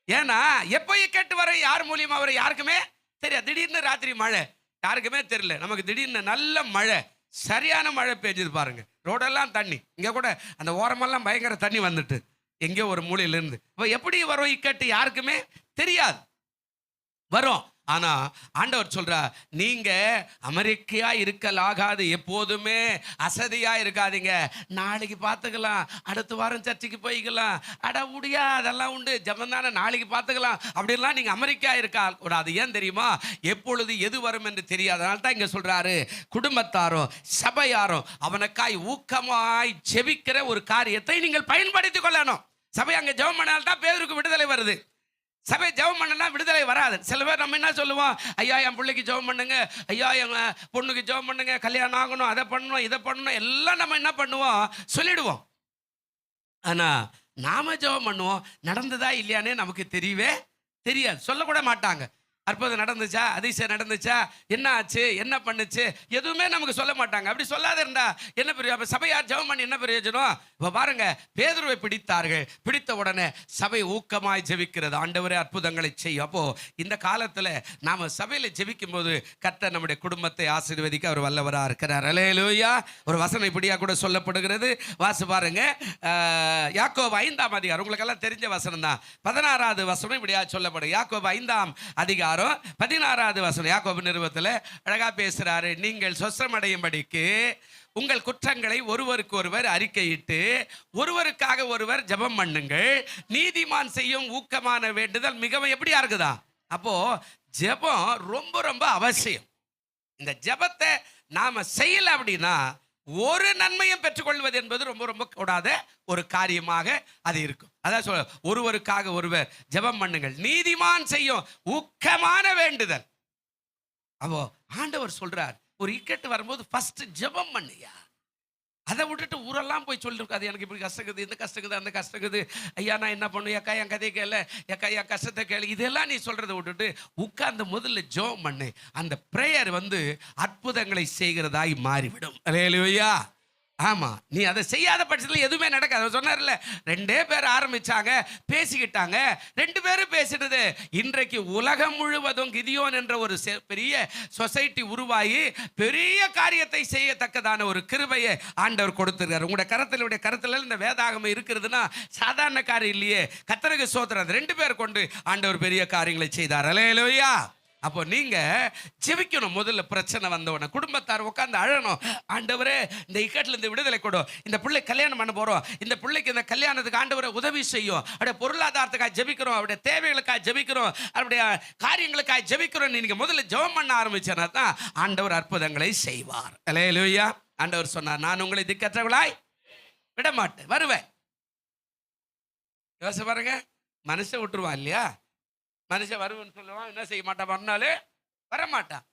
ஏன்னா எப்போ கேட்டு வர யார் மூலியமா வர யாருக்குமே தெரியாது. திடீர்னு ராத்திரி மழை, யாருக்குமே தெரியல. நமக்கு திடீர்னு நல்ல மழை, சரியான மழை பெஞ்சது பாருங்க, ரோடெல்லாம் தண்ணி. இங்க கூட அந்த ஓரமெல்லாம் பயங்கர தண்ணி வந்துட்டு எங்கேயோ ஒரு மூலையிலிருந்து. இப்போ எப்படி வரும் இக்கட்டு யாருக்குமே தெரியாது, வரும். ஆனா ஆண்டவர் சொல்றா, நீங்க அமெரிக்கையா இருக்கலாகாது. எப்போதுமே அசதியா இருக்காதீங்க. நாளைக்கு பார்த்துக்கலாம், அடுத்த வாரம் சர்ச்சைக்கு போய்க்கலாம், அட முடியா அதெல்லாம் உண்டு, ஜபந்தானே நாளைக்கு பார்த்துக்கலாம், அப்படிலாம் நீங்க அமெரிக்கா இருக்கா கூடாது. ஏன் தெரியுமா? எப்பொழுது எது வரும் என்று தெரியாது. அதனால தான் இங்க சொல்றாரு, குடும்பத்தாரும் சபையாரும் அவனுக்காய் ஊக்கமாய் ஜெபிக்கிற ஒரு காரியத்தை நீங்கள் பயன்படுத்திக் கொள்ளணும். சபை அங்க ஜெபம் பண்ணால்தான் பேதுருக்கு விடுதலை வருது. சபை ஜெபம் பண்ணனா விடுதலை வராது. சில பேர் நம்ம என்ன சொல்லுவோம், ஐயா என் பிள்ளைக்கு ஜெபம் பண்ணுங்க, ஐயா என் பொண்ணுக்கு ஜெபம் பண்ணுங்க, கல்யாணம் ஆகணும், அதை பண்ணணும் இதை பண்ணணும், எல்லாம் நம்ம என்ன பண்ணுவோம் சொல்லிடுவோம். ஆனா நாம ஜெபம் பண்ணுவோம், நடந்ததா இல்லையானே நமக்கு தெரியவே தெரியாது. சொல்லக்கூட மாட்டாங்க. அற்புதம் நடந்துச்சா, அதிசயம் நடந்துச்சா, என்ன ஆச்சு, என்ன பண்ணுச்சு, எதுவுமே நமக்கு சொல்ல மாட்டாங்க. அப்படி சொல்லாத இருந்தா என்ன பிரயோஜனம்? சபையார் ஜெபம் பண்ணி என்ன பிரயோஜனம்? இப்போ பாருங்க, பேதுருவை பிடித்தார்கள். பிடித்த உடனே சபை ஊக்கமாய் ஜெபிக்கிறது. ஆண்டவரே அற்புதங்களை செய்யும். அப்போ இந்த காலத்துல நாம சபையில ஜெபிக்கும் போது கர்த்தர் நம்முடைய குடும்பத்தை ஆசீர்வதிக்க அவர் வல்லவரா இருக்கிறார். அல்லேலூயா. ஒரு வசனம் இப்படியா கூட சொல்லப்படுகிறது. வாசி பாருங்க, யாக்கோபு 5ஆம் அதிகாரம். உங்களுக்கு எல்லாம் தெரிஞ்ச வசனம் தான். 16வது வசனம் இப்படியா சொல்லப்படும். யாக்கோபு 5ஆம் அதிகாரம் 16வது வசனம். யாக்கோபு நிருபத்தில் அழகா பேசுறாரு. நீங்கள் சொஸ்தமடையும்படிக்கு உங்கள் குற்றங்களை ஒருவருக்கு ஒருவர் அறிக்கையிட்டு ஒருவருக்காக ஒருவர் ஜெபம் பண்ணுங்கள். நீதிமான் செய்யும் ஊக்கமான வேண்டுதல் மிகவும் எப்படியா இருக்குதா? அப்போ ஜெபம் ரொம்ப ரொம்ப அவசியம். இந்த ஜெபத்தை நாம செய்யல அப்படின்னா ஒரு நன்மையும் பெற்றுக்கொள்வது என்பது ரொம்ப ரொம்ப கூடாத ஒரு காரியமாக அது இருக்கும். அதான் சொல்ல, ஒருவருக்காக ஒருவர் ஜெபம் பண்ணுங்கள், நீதிமான் செய்யும் ஊக்கமான வேண்டுதல். அப்போ ஆண்டவர் சொல்றார், ஒரு இக்கட்டு வரும்போது ஃபர்ஸ்ட் ஜெபம் பண்ணுயா. அதை விட்டுட்டு ஊரெல்லாம் போய் சொல்லிருக்காது, எனக்கு இப்படி கஷ்டக்குது, இந்த கஷ்டக்குது, அந்த கஷ்டக்குது, ஐயா நான் என்ன பண்ணுவேன், எக்கா என் கதையை கேளு, எக்கா என் கஷ்டத்தை கேளு, இதெல்லாம் நீ சொல்றதை விட்டுட்டு உட்கார்ந்து முதல்ல ஜெபம் பண்ணு. அந்த பிரேயர் அற்புதங்களை செய்கிறதாய் மாறிவிடும். அல்லேலூயா. ஆமா, நீ அதை செய்யாத பட்சத்தில் எதுவுமே நடக்காது. சொன்னார்ல, 2 பேர் ஆரம்பிச்சாங்க, பேசிக்கிட்டாங்க, 2 பேரும் பேசிட்டது. இன்றைக்கு உலகம் முழுவதும் கிதியோன் என்ற ஒரு பெரிய சொசைட்டி உருவாகி பெரிய காரியத்தை செய்யத்தக்கதான ஒரு கிருபையை ஆண்டவர் கொடுத்திருக்கார். உங்களுடைய கருத்துல இந்த வேதாகமம் இருக்கிறதுனா சாதாரண காரியம் இல்லையே. கர்த்தருக்கு ஸ்தோத்திரம். 2 பேர் கொண்டு ஆண்டவர் பெரிய காரியங்களை செய்தார். அல்லேலூயா. அப்போ நீங்க ஜெபிக்கணும். முதல்ல பிரச்சனை வந்தவன குடும்பத்தார் உட்கார்ந்து அழணும். ஆண்டவரே இந்த இக்கட்டில் இருந்து விடுதலை கொடு, இந்த பிள்ளை கல்யாணம் பண்ண போறோம், இந்த பிள்ளைக்கு இந்த கல்யாணத்துக்கு ஆண்டவரை உதவி செய்யும், அவருடைய பொருளாதாரத்துக்காக ஜெபிக்கிறோம், அவருடைய தேவைகளுக்காக ஜெபிக்கிறோம், அவருடைய காரியங்களுக்காக ஜெபிக்கிறோம். நீங்க முதல்ல ஜெபம் பண்ண ஆரம்பிச்சனா தான் ஆண்டவர் அற்புதங்களை செய்வார். அல்லேலூயா. ஆண்டவர் சொன்னார், நான் உங்களை திக்கற்றவளாய் விட மாட்டேன், வருவேன். யோசிச்சு பாருங்க, மனுஷன் விட்டுருவான் இல்லையா? மனுஷன் வருவன்னு சொல்லுவான், என்ன செய்ய மாட்டான், மறுநாள் வரமாட்டான்.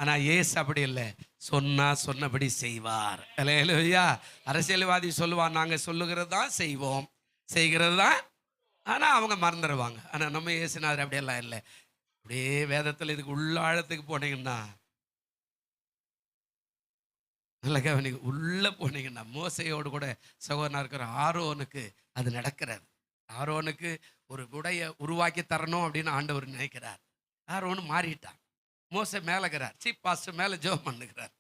ஆனா ஏசு அப்படி இல்லை, சொன்னா சொன்னபடி செய்வார். அல்லேலூயா. அரசியல்வாதி சொல்லுவான், நாங்க சொல்லுகிறது தான் செய்வோம், செய்கிறது தான், ஆனா அவங்க மறந்துடுவாங்க. ஆனா நம்ம ஏசுநாதர் அப்படியெல்லாம் இல்லை. அப்படியே வேதத்தில் இதுக்கு உள்ள ஆழத்துக்கு போனீங்கன்னா, நல்ல கவனிங்க, உள்ள போனீங்கன்னா மோசையோடு கூட சகோதரனா இருக்கிற ஆரோனுக்கு அது நடக்கிறது. ஆரோனுக்கு ஒரு உடைய உருவாக்கி தரணும் அப்படின்னு ஆண்டவர் நினைக்கிறார். ஆரோன்னு மாறிட்டான். மோசே மேலகிறார், சீஃப் பாஸ்டர் மேலே ஜெபம் பண்ணுகிறார்.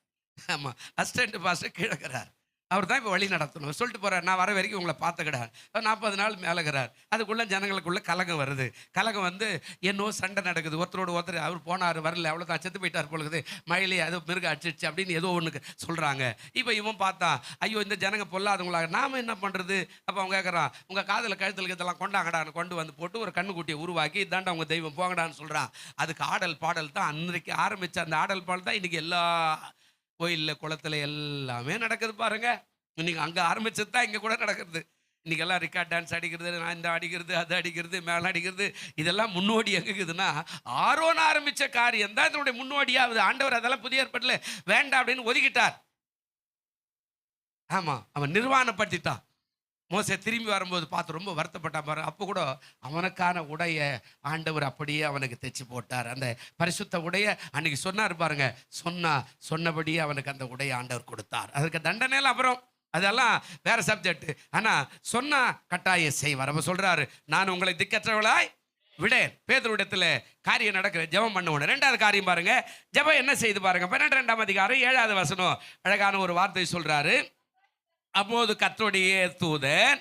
ஆமாம், அசிஸ்டன்ட் பாஸ்டர் கீழகிறார். அவர் தான் இப்போ வழி நடத்தணும். சொல்லிட்டு போகிறார், நான் வர வரைக்கும் உங்களை பார்த்துக்கிறார். 40 நாள் மேலகிறார். அதுக்குள்ளே ஜனங்களுக்குள்ளே கலகம் வருது. கலகம் வந்து என்னோ சண்டை நடக்குது, ஒருத்தரோடு ஒருத்தர். அவர் போனார், வரல, அவ்வளோதான், செத்து போயிட்டார் பொழுது, மயிலே அது மிருக அடிச்சிடுச்சு அப்படின்னு ஏதோ ஒன்று சொல்கிறாங்க. இப்போ இவன் பார்த்தா, ஐயோ இந்த ஜனங்க பொல்லாதவங்களாக, நாம் என்ன பண்ணுறது? அப்போ அவங்க கேட்குறான், உங்கள் காதில் கழுத்தில் இதெல்லாம் கொண்டாங்கடான்னு கொண்டு வந்து போட்டு ஒரு கண்ணுக்குட்டியை உருவாக்கி, இதாண்டா உங்கள் தெய்வம், போங்கடான்னு சொல்கிறான். அதுக்கு ஆடல் பாடல் தான் அன்றைக்கு ஆரம்பித்த அந்த ஆடல் பாடல் தான் இன்றைக்கி எல்லா கோயிலில் குளத்தில் எல்லாமே நடக்குது பாருங்க. இன்னைக்கு அங்கே ஆரம்பிச்சது தான் இங்கே கூட நடக்கிறது. இன்றைக்கெல்லாம் ரிக்கார்ட் டான்ஸ் அடிக்கிறது, நான் இந்த அடிக்கிறது, அது அடிக்கிறது, மேலே அடிக்கிறது, இதெல்லாம் முன்னோடி எங்குக்குதுன்னா ஆரோன் ஆரம்பித்த காரியம் தான் இதனுடைய முன்னோடியாகுது. ஆண்டவர் அதெல்லாம் புதிய ஏற்பாட்டில் வேண்டாம் அப்படின்னு ஒதுக்கிட்டார். ஆமாம், அவன் நிர்வாணப்படுத்திட்டான். மோசே திரும்பி வரும்போது பார்த்து ரொம்ப வருத்தப்பட்டான் பாரு. அப்போ கூட அவனுக்கான உடைய ஆண்டவர் அப்படியே அவனுக்கு தைச்சு போட்டார். அந்த பரிசுத்த உடைய அன்னைக்கு சொன்னார் பாருங்க, சொன்னபடியே அவனுக்கு அந்த உடைய ஆண்டவர் கொடுத்தார். அதற்கு தண்டனையில் அப்புறம் அதெல்லாம் வேற சப்ஜெக்ட். ஆனால் சொன்னா கட்டாயம் செய்வார். அப்போ சொல்றாரு, நான் உங்களை திக்கற்றவளாய் விடேன். பேதுருவிடத்தில் காரியம் நடக்கிற ஜெபம் பண்ண உடனே 2வது காரியம் பாருங்க, ஜெபம் என்ன செய்து பாருங்க. 12ஆம் அதிகாரம் 7வது வசனம் அழகான ஒரு வார்த்தை சொல்றாரு. அப்போது கர்த்தருடைய தூதன்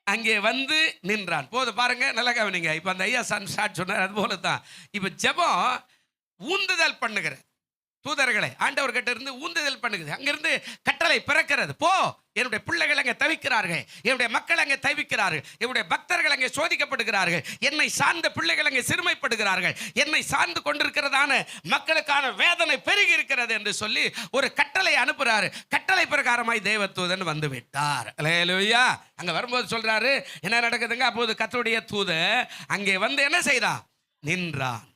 அங்கே வந்து நின்றான். போது பாருங்க, நல்லா கவனிங்க. இப்போ அந்த ஐயா ஷாட் சொன்னார், அது போல தான் இப்போ ஜெபம் ஊந்துதல் பண்ணுகிற தூதர்களை ஆண்டவர் கிட்ட இருந்து ஊந்துதல் பண்ணுகிறது. அங்கிருந்து கட்டளை பிறக்கிறது. போ, என்னுடைய பிள்ளைகள் அங்கே தவிக்கிறார்கள், என்னுடைய மக்கள் அங்கே தவிக்கிறார்கள், என்னுடைய பக்தர்கள் அங்கே சோதிக்கப்படுகிறார்கள், என்னை சார்ந்த பிள்ளைகள் அங்கே சிறுமைப்படுகிறார்கள், என்னை சார்ந்து கொண்டிருக்கிறதான மக்களுக்கான வேதனை பெருகி இருக்கிறது என்று சொல்லி ஒரு கட்டளை அனுப்புறாரு. கட்டளை பிரகாரமாய் தேவதூதன் வந்து விட்டார். அல்லேலூயா. அங்க வரும்போது சொல்றாரு, என்ன நடக்குதுங்க? அப்போது கர்த்தருடைய தூதன் அங்கே வந்து என்ன செய்தான்? நின்றான்.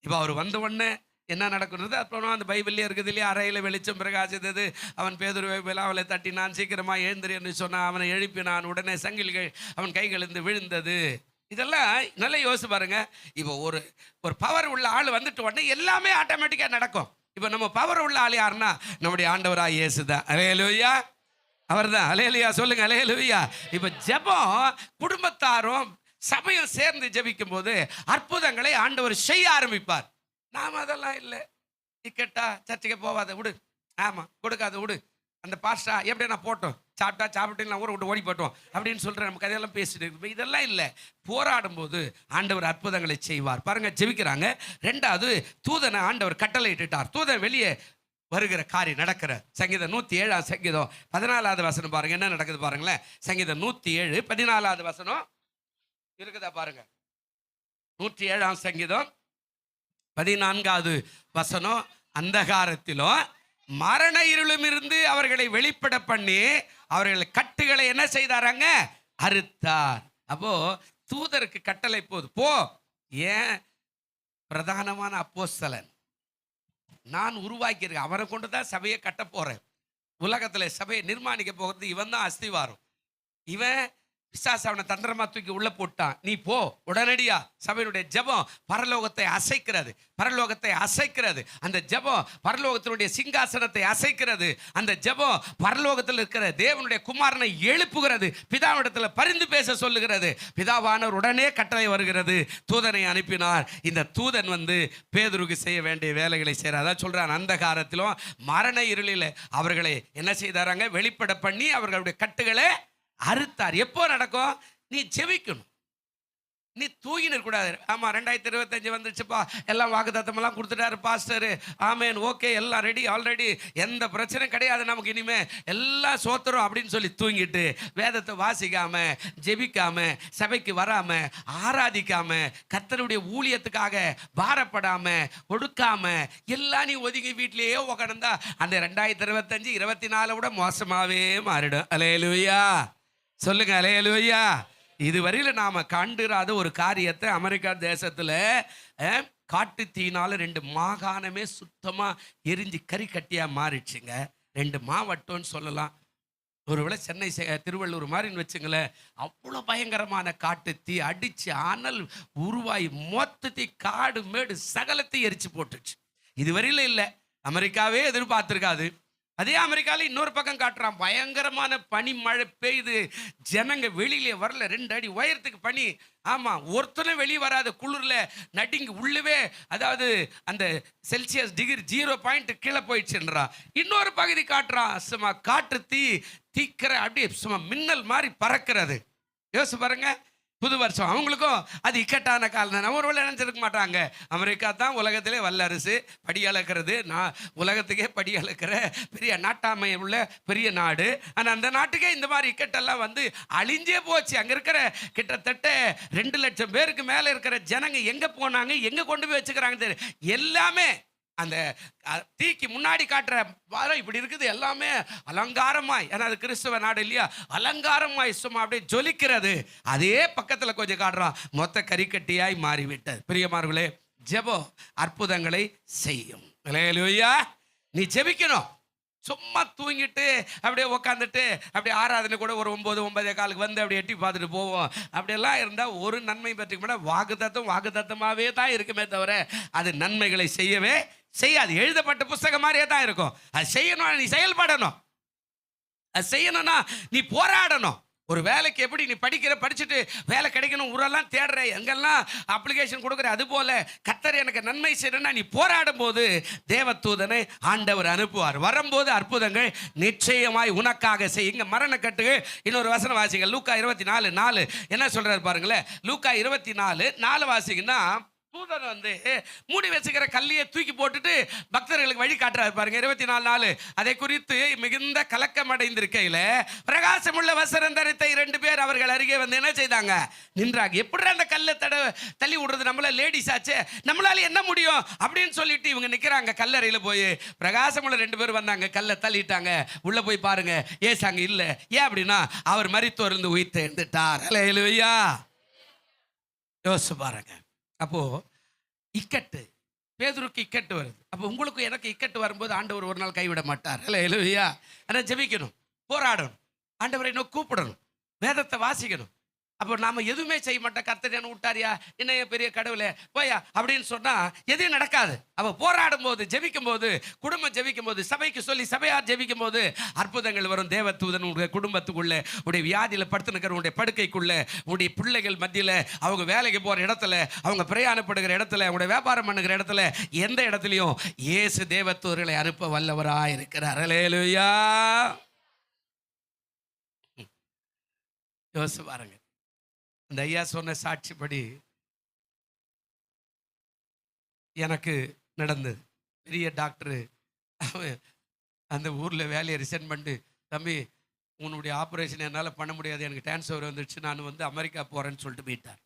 இப்போ அவர் வந்த உடனே என்ன நடக்கிறது? அப்புறம் அந்த பைபிள்லேயே இருக்குது இல்லையா, அறையில் வெளிச்சம் பிரகாசித்தது, அவன் பேதுருவை அவளை தட்டினான், சீக்கிரமாக எழுந்திரு என்று சொன்னான், அவனை எழுப்பினான், உடனே சங்கிலிகள் அவன் கைகளிலிருந்து விழுந்தது. இதெல்லாம் நல்லா யோசிச்சு பாருங்க. இப்போ ஒரு பவர் உள்ள ஆள் வந்துட்டு உடனே எல்லாமே ஆட்டோமேட்டிக்காக நடக்கும். இப்போ நம்ம பவர் உள்ள ஆள் யாருன்னா நம்முடைய ஆண்டவராக இயேசு தான். அல்லேலூயா, அவர் தான். அல்லேலூயா சொல்லுங்க, அல்லேலூயா. இப்போ ஜெபம் குடும்பத்தாரும் சபையும் சேர்ந்து ஜெபிக்கும் போது அற்புதங்களை ஆண்டவர் செய்ய ஆரம்பிப்பார். நாம் அதெல்லாம் இல்லை, டிக்கெட்டா சர்ச்சுக்கு போவாத விடு, ஆமாம் கொடுக்காத விடு, அந்த பாஸ்டா எப்படி நான் போட்டோம், சாப்பிட்டு நான் ஊரை விட்டு ஓடி போட்டோம் அப்படின்னு சொல்கிறேன், நம்ம கதையெல்லாம் பேசிட்டு இருக்கு. இதெல்லாம் இல்லை. போராடும் போது ஆண்டவர் அற்புதங்களை செய்வார். பாருங்க, ஜெபிக்கிறாங்க. 2வது தூதனை ஆண்டவர் கட்டளை இட்டுட்டார். தூதன் வெளியே வருகிற காரியம் நடக்கிற சங்கீதம் 107 சங்கீதம் 14வது வசனம் பாருங்க, என்ன நடக்குது பாருங்களேன். சங்கீதம் 107 14வது வசனம் இருக்குதா பாருங்க. 107 சங்கீதம் 14வது வசனம், அந்தகாரத்திலும் மரண இருளும் இருந்து அவர்களை வெளிப்பட பண்ணி அவர்கள் கட்டுகளை என்ன செய்தாராங்க? அறுத்தார். அப்போ தூதருக்கு கட்டளை போது, போ, ஏன் பிரதானமான அப்போஸ்தலன் நான் உருவாக்கியிருக்கேன், அவரை கொண்டு தான் சபையை கட்ட போறேன், உலகத்துல சபையை நிர்மாணிக்க போகிறது இவன் தான் அஸ்திவாரம், இவன் பிசாசு அவனை தந்திரமா தூக்கி உள்ள போட்டான், நீ போ. உடனடியா சபையினுடைய ஜெபம் பரலோகத்தை அசைக்கிறது, பரலோகத்தை அசைக்கிறது. அந்த ஜெபம் பரலோகத்தினுடைய சிங்காசனத்தை அசைக்கிறது. அந்த ஜெபம் பரலோகத்தில் இருக்கிற தேவனுடைய குமாரனை எழுப்புகிறது, பிதாவிடத்தில் பரிந்து பேச சொல்லுகிறது. பிதாவானவர் உடனே கட்டளை வருகிறது, தூதனை அனுப்பினார். இந்த தூதன் வந்து பேதுருக்கு செய்ய வேண்டிய வேலைகளை செய்கிறார். அதான் சொல்றான், அந்த காலத்திலும் மரண இருளில் அவர்களை என்ன செய்தாராங்க? வெளிப்பட பண்ணி அவர்களுடைய கட்டுகளை அறுத்தார். எப்போ நடக்கும்? நீ ஜெபிக்கணும், நீ தூங்கின கூடாது. ஆமாம், 2025 வந்துச்சுப்பா, எல்லாம் வாக்குத்தத்தமெல்லாம் கொடுத்துட்டாரு பாஸ்டர், ஆமேன், ஓகே, எல்லாம் ரெடி, ஆல்ரெடி, எந்த பிரச்சனையும் கிடையாது நமக்கு, இனிமே எல்லாம் சோத்துறோம் அப்படின்னு சொல்லி தூங்கிட்டு வேதத்தை வாசிக்காம, ஜெபிக்காம, சபைக்கு வராம, ஆராதிக்காம, கர்த்தருடைய ஊழியத்துக்காக பாரப்படாம, கொடுக்காம எல்லாம் நீ ஒதுங்கி வீட்டிலேயே உட்கார்ந்தா அந்த 2025 24 விட மோசமாவே மாறிடும். அல்லேலூயா சொல்லுங்க, அல்லேலூயா. இதுவரையில் நாம் கண்டுராத ஒரு காரியத்தை அமெரிக்கா தேசத்தில் காட்டு தீனால 2 மாகாணமே சுத்தமாக எரிஞ்சு கறிக்கட்டியாக மாறிடுச்சுங்க. 2 மாவட்டம்னு சொல்லலாம், ஒருவேளை சென்னை திருவள்ளூர் மாதிரின்னு வச்சுங்களேன். அவ்வளோ பயங்கரமான காட்டு தீ அடித்து அனல் உருவாகி மொத்தத்தை காடு மேடு சகலத்தை எரிச்சு போட்டுச்சு. இதுவரையில் இல்லை, அமெரிக்காவே எதிர்பார்த்துருக்காது. அதே அமெரிக்காவில் இன்னொரு பக்கம் காட்டுறான், பயங்கரமான பனி மழை பெய்யுது, ஜனங்க வெளியிலே வரல, 2 அடி உயரத்துக்கு பனி. ஆமாம், ஒருத்தனும் வெளியே வராத குளிரில் நடுங்கி உள்ளவே, அதாவது அந்த செல்சியஸ் டிகிரி 0 கீழே போயிடுச்சுன்றான். இன்னொரு பகுதி காட்டுறான், சும்மா காற்று தீக்கிற அப்படியே சும்மா மின்னல் மாதிரி பறக்கிறது. யோசிச்சு பாருங்க, புது வருஷம் அவங்களுக்கும் அது இக்கட்டான காலம் தான். நம்ம ஒரு வேலை நினைச்சிருக்க மாட்டாங்க, அமெரிக்கா தான் உலகத்திலே வல்லரசு, படி அளக்கிறது, நான் உலகத்துக்கே படி அளக்கிற பெரிய நாட்டாமை உள்ள பெரிய நாடு. ஆனால் அந்த நாட்டுக்கே இந்த மாதிரி இக்கட்டெல்லாம் வந்து அழிஞ்சே போச்சு. அங்கே இருக்கிற கிட்டத்தட்ட 2 லட்சம் பேருக்கு மேலே இருக்கிற ஜனங்க எங்கே போனாங்க, எங்கே கொண்டு போய் வச்சுக்கிறாங்க தெரியும். எல்லாமே அந்த தீக்கு முன்னாடி காட்டுற வாரம் இப்படி இருக்குது, எல்லாமே அலங்காரமாய். ஏன்னா அது கிறிஸ்துவ நாடு இல்லையா, அலங்காரமாய் சும்மா அப்படியே ஜொலிக்கிறது. அதே பக்கத்தில் கொஞ்சம் காட்டுறான், மொத்த கறிக்கட்டியாய் மாறிவிட்டது. பிரியமானவர்களே, ஜெபம் அற்புதங்களை செய்யும். அல்லேலூயா. நீ ஜெபிக்கணும். சும்மா தூங்கிட்டு அப்படியே உக்காந்துட்டு அப்படியே ஆராதனை கூட ஒரு 9-9:15 வந்து அப்படியே எட்டி பார்த்துட்டு போவோம். அப்படியெல்லாம் இருந்தால் ஒரு நன்மை பற்றி கூட வாக்குத்தத்தமாகவே தான் இருக்குமே தவிர அது நன்மைகளை செய்யவே செய்யாது. எழுதப்பட்ட புஸ்தகம் மாதிரியே தான் இருக்கும். அது செய்யணும், நீ செயல்படணும். அது செய்யணும்னா நீ போராடணும். ஒரு வேலைக்கு எப்படி நீ படிச்சுட்டு வேலை கிடைக்கணும் ஊரெல்லாம் தேடுற, எங்கெல்லாம் அப்ளிகேஷன் கொடுக்குற, அது போல கர்த்தர் எனக்கு நன்மை செய்யணும்னா நீ போராடும் போது தேவதூதனை ஆண்டவர் அனுப்புவார். வரும்போது அற்புதங்கள் நிச்சயமாய் உனக்காக செய்யுங்க. மரண கட்டுகள். இன்னொரு வசனம் வாசிங்க, லூக்கா 24:4 என்ன சொல்றாரு பாருங்களேன். லூக்கா 24:4 வாசிங்கன்னா, தூதன் வந்து மூடி வச்சுக்கிற கல்லையை தூக்கி போட்டுட்டு பக்தர்களுக்கு வழி காட்டுறாரு பாருங்க. 24:4 அதை குறித்து மிகுந்த கலக்கம் அடைந்திருக்கையில பிரகாசமுள்ள வஸ்திரம் தரித்த 2 பேர் அவர்கள் அருகே வந்து என்ன செய்தாங்க, நின்றாங்க. எப்படி அந்த கல்லை தள்ளி விடுறது, நம்மள லேடிஸ் ஆச்சு, நம்மளால என்ன முடியும் அப்படின்னு சொல்லிட்டு இவங்க நிக்கிறாங்க. கல்லறையில போய் பிரகாசமுள்ள 2 பேர் வந்தாங்க, கல்லை தள்ளிட்டாங்க. உள்ள போய் பாருங்க, ஏசாங்க இல்ல. ஏன் அப்படின்னா அவர் மரித்தோர்ந்து உயிர்த்து எழுந்துட்டார். அல்லேலூயா. யோசிச்சு பாருங்க. அப்போ இக்கட்டு, பேதுருக்கு இக்கட்டு வருது. அப்போ உங்களுக்கு எனக்கு இக்கட்டு வரும்போது ஆண்டவர் ஒரு நாள் கைவிட மாட்டார். அல்லேலூயா. ஆனால் ஜெபிக்கணும், போராடணும், ஆண்டவரை இன்னும் கூப்பிடணும், வேதத்தை வாசிக்கணும். அப்போ நாம எதுவுமே செய்ய மாட்டோம். கர்த்தர் என்ன விட்டாரியா, என்ன பெரிய கடவுளே போயா அப்படின்னு சொன்னா எதுவும் நடக்காது. அவ போராடும் போது, ஜெபிக்கும் போது, குடும்பம் ஜெபிக்கும் போது, சபைக்கு சொல்லி சபையார் ஜெபிக்கும் போது அற்புதங்கள் வரும். தேவதூதன் உடைய குடும்பத்துக்குள்ள, உடைய வியாதியில படுத்துனுக்கிற உடைய படுக்கைக்குள்ள, உடைய பிள்ளைகள் மத்தியில, அவங்க வேலைக்கு போற இடத்துல, அவங்க பிரயாணப்படுகிற இடத்துல, உடைய வியாபாரம் பண்ணுகிற இடத்துல, எந்த இடத்துலையும் இயேசு தேவதூதர்களை அனுப்ப வல்லவராய் இருக்கிறார். அல்லேலூயா. யோசிச்சு பாருங்க. அந்த ஐயா சொன்ன சாட்சிப்படி எனக்கு நடந்தது. பெரிய டாக்டரு அந்த ஊரில் வேலையை ரிசைன் பண்ணிட்டு, தம்பி உன்னுடைய ஆப்ரேஷன் என்னால் பண்ண முடியாது, எனக்கு டிரான்ஸ்ஃபர் வந்துடுச்சு, நான் வந்து அமெரிக்கா போகிறேன்னு சொல்லிட்டு போயிட்டார்.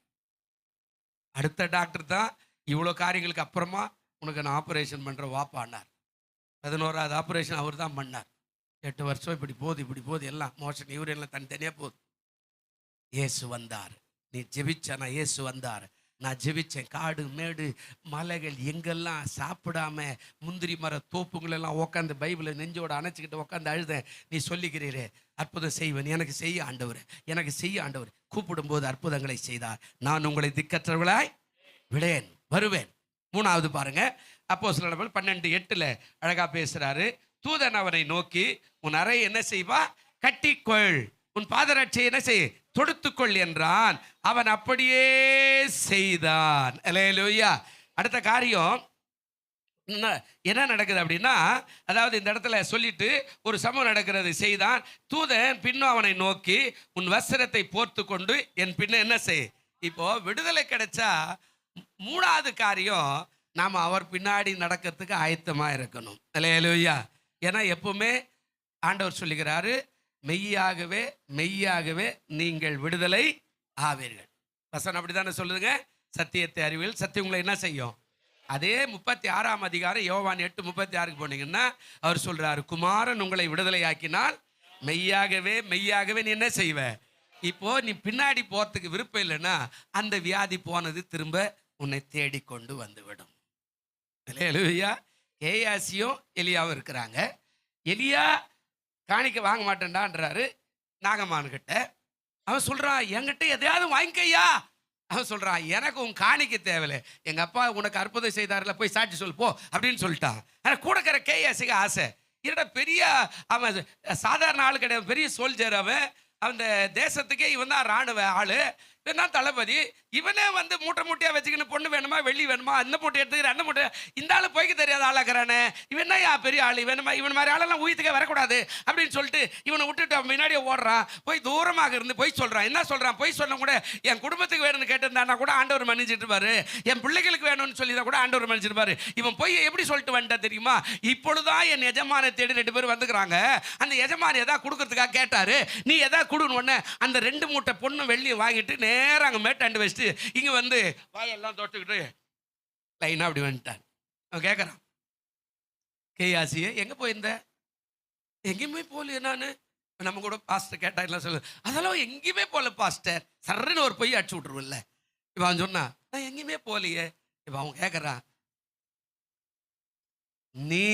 அடுத்த டாக்டர் தான் இவ்வளோ காரியங்களுக்கு அப்புறமா உனக்கு நான் ஆப்ரேஷன் பண்ணுற வாப்பானார். 11வது ஆப்ரேஷன் அவர் தான் பண்ணார். 8 வருஷம் இப்படி போகுது எல்லாம் மோஷன், யூரியன்லாம் தனித்தனியாக போகுது. இயேசு வந்தார். நீ ஜெபிச்சனா இயேசு வந்தார். நான் ஜெபிச்சேன். காடு மேடு மலைகள் எங்கெல்லாம் சாப்பிடாம முந்திரி மர தோப்புங்களெல்லாம் உட்காந்து பைபிளை நெஞ்சோட அணைச்சிக்கிட்டு உட்காந்து அழுதேன். நீ சொல்லிக்கிறீரே அற்புதம் செய்வேன், எனக்கு செய்ய ஆண்டவர், எனக்கு செய்ய ஆண்டவர். கூப்பிடும்போது அற்புதங்களை செய்தார். நான் உங்களை திக்கற்றவர்களாய் விடேன், வருவேன். 3வது பாருங்க, அப்போஸ்தலர்கள் 12:8 அழகா பேசுறாரு. தூதன் அவனை நோக்கி, உன் அறை என்ன செய்வா, கட்டிக்கொள், உன் பாதரட்சை என்ன செய், தொடுத்துக்கொள் என்றான். அவன் அப்படியே செய்தான். அல்லேலூயா. அடுத்த காரியம் என்ன நடக்குது அப்படின்னா, அதாவது இந்த இடத்துல சொல்லிட்டு ஒரு சம்பவம் நடக்கிறது. செய்தான். தூதன் பின்னும் அவனை நோக்கி, உன் வஸ்திரத்தை போர்த்து கொண்டு என் பின்ன என்ன செய். இப்போ விடுதலை கிடைச்சா 3வது காரியம், நாம் அவர் பின்னாடி நடக்கிறதுக்கு ஆயத்தமாக இருக்கணும். அல்லேலூயா. ஏன்னா எப்பவுமே ஆண்டவர் சொல்லுகிறாரு, மெய்யாகவே மெய்யாகவே நீங்கள் விடுதலை ஆவீர்கள். வசனம் அப்படித்தானே சொல்லுதுங்க. சத்தியத்தை அறிவில் சத்தியம் உங்களை என்ன செய்யும். அதே 36ஆம் அதிகாரம் யோவான் 8:36 போனீங்கன்னா அவர் சொல்றாரு, குமாரன் உங்களை விடுதலை ஆக்கினால் மெய்யாகவே மெய்யாகவே நீ என்ன செய்வ. இப்போ நீ பின்னாடி போறதுக்கு விருப்பம் இல்லைன்னா அந்த வியாதி போனது திரும்ப உன்னை தேடிக்கொண்டு வந்துவிடும். அல்லேலூயா. கேயாசியும் எலியாவும் இருக்கிறாங்க. எலியா காணிக்க வாங்க மாட்டேன்டான்றாரு நாகமான்கிட்ட. அவன் சொல்றான், என்கிட்ட எதையாவது வாங்கிக்கையா. அவன் சொல்றான், எனக்கு உன் காணிக்க தேவையில்லை, எங்க அப்பா உனக்கு அற்புதம் செய்தார்ல, போய் சாட்சி சொல் போ அப்படின்னு சொல்லிட்டான். ஆனால் கூட இருக்கிற கேயாசிக்கு ஆசை, என்னடா பெரிய அவன் சாதாரண ஆள் கிடையாது, பெரிய சோல்ஜர் அவன், அந்த தேசத்துக்கே இவன் தான் ராணுவ ஆளு, இவன் தான் தளபதி, இவனே வந்து மூட்டை மூட்டையா வச்சுக்கின்னு பொண்ணு வேணுமா வெள்ளி வேணுமா அந்த மூட்டை எடுத்துக்கிற அந்த மூட்டை, இந்த ஆளு போய்க்கு தெரியாத ஆளாக்குறானே, இவன் என்ன பெரிய ஆள், இவன் மாதிரி ஆளெல்லாம் உயிர்த்துக்க வரக்கூடாது அப்படின்னு சொல்லிட்டு இவனை விட்டுட்டு அவன் முன்னாடியே ஓடுறான். போய் தூரமாக இருந்து போய் சொல்றான். என்ன சொல்றான்? போய் சொன்ன கூட என் குடும்பத்துக்கு வேணும்னு கேட்டிருந்தானா கூட ஆண்டவர் மன்னிச்சிட்டு இருப்பாரு, என் பிள்ளைகளுக்கு வேணும்னு சொல்லி தான் கூட ஆண்டவர் மன்னிச்சிருப்பாரு. இவன் போய் எப்படி சொல்லிட்டு வந்துட்டா தெரியுமா? இப்பொழுதுதான் என் எஜமானை தேடி 2 பேர் வந்துக்கிறாங்க, அந்த எஜமானி எதாவது கொடுக்கறதுக்காக கேட்டாரு, நீ எதாவது கொடுன்னு உடனே அந்த 2 மூட்டை பொண்ணு வெள்ளி வாங்கிட்டு நேரம் அங்கே மேட்டாண்டு வச்சுட்டு இங்கே வந்து வாயெல்லாம் தொட்டுக்கிட்டு லைனாக அப்படி வந்துட்டான். அவன் கேட்குறான், கேயாசியே எங்கே போயிருந்த? எங்கேயுமே போகலையே நான். நம்ம கூட பாஸ்டர் கேட்டா எல்லாம் சொல்லு, அதெல்லாம் எங்கேயுமே போகல பாஸ்டர், சர்ன்னு ஒரு பொய் அடிச்சு விட்ருவில்ல. இப்போ அவன் சொன்னா நான் எங்கேயுமே போகலையே. இப்போ அவன் கேட்குறான், நீ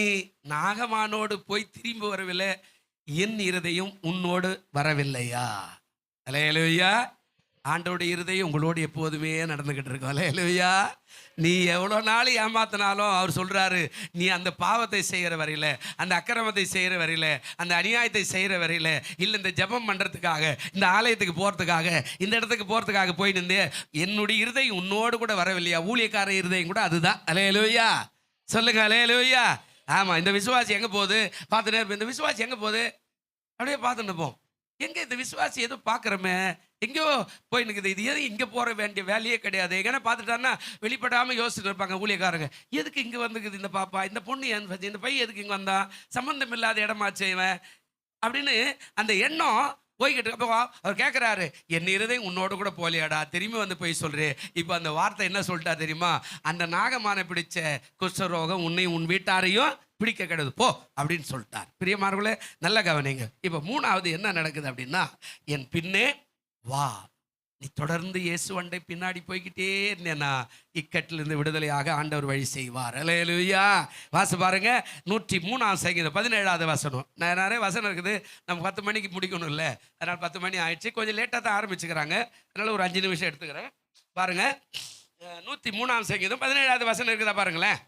நாகமானோடு போய் திரும்பி வரவில்லை, என் இருதயம் உன்னோடு வரவில்லையா? அல்லேலூயா. ஆண்டோடைய இருதயம் உங்களோடு எப்போதுமே நடந்துக்கிட்டு இருக்கோம். அல்லேலூயா. நீ எவ்வளோ நாள் ஏமாத்தினாலும் அவர் சொல்கிறாரு, நீ அந்த பாவத்தை செய்கிற வரையில், அந்த அக்கிரமத்தை செய்கிற வரையில், அந்த அநியாயத்தை செய்கிற வரையில், இல்லை இந்த ஜெபம் பண்ணுறதுக்காக, இந்த ஆலயத்துக்கு போகிறதுக்காக, இந்த இடத்துக்கு போகிறதுக்காக போய் நின்று என்னுடைய இருதயம் உன்னோடு கூட வரவில்லையா? ஊழியக்கார இருதயம் கூட அதுதான். அல்லேலூயா. சொல்லுங்க அல்லேலூயா. ஆமாம். இந்த விசுவாசி எங்கே போகுது பார்த்துட்டே இருப்போம். இந்த விசுவாசி எங்கே போகுது அப்படியே பார்த்துட்டு இருப்போம். எங்கே இந்த விசுவாசி ஏதோ பார்க்குறோமே, எங்கேயோ போய் நிற்குது, இது எது இங்கே போகிற வேண்டிய வேலையே கிடையாது. எங்கன்னா பார்த்துட்டான்னா வெளிப்படாமல் யோசிச்சுட்டு இருப்பாங்க ஊழியக்காரங்க, எதுக்கு இங்கே வந்துக்குது இந்த பாப்பா, இந்த பொண்ணு இந்த பையன் எதுக்கு இங்கே வந்தான், சம்மந்தம் இல்லாத இடமாச்சு இவன் அப்படின்னு அந்த எண்ணம் போய்கிட்டு. அப்போ அவர் கேட்குறாரு, என் இருதயம் உன்னோடு கூட போலியாடா, திரும்பி வந்து போய் சொல்கிறேன். இப்போ அந்த வார்த்தை என்ன சொல்லிட்டா தெரியுமா? அந்த நாகமான பிடிச்ச குஷ்டரோகம் உன்னையும் உன் வீட்டாரையும் பிடிக்க கிடையாது, போ அப்படின்னு சொல்லிட்டார். பிரியமானவர்களே நல்ல கவனிங்க. இப்போ 3வது என்ன நடக்குது அப்படின்னா, என் பின்னே வா. நீ தொடர்ந்து இயேசுவண்டை பின்னாடி போய்கிட்டே இருந்தேன்னா இக்கட்டிலிருந்து விடுதலையாக ஆண்டவர் வழி செய்வார். அல்லேலூயா. வாசு பாருங்க 103ஆம் சங்கீதம் 17வது வசனம். நிறைய வசனம் இருக்குது, நம்ம 10 மணிக்கு முடிக்கணும் இல்லை, அதனால் 10 மணி ஆயிடுச்சு, கொஞ்சம் லேட்டாக தான் ஆரம்பிச்சுக்கிறாங்க, அதனால் ஒரு 5 நிமிஷம் எடுத்துக்கிறேன். பாருங்க 103ஆம் சங்கீதம் 17வது வசனம் இருக்குதா பாருங்களேன்.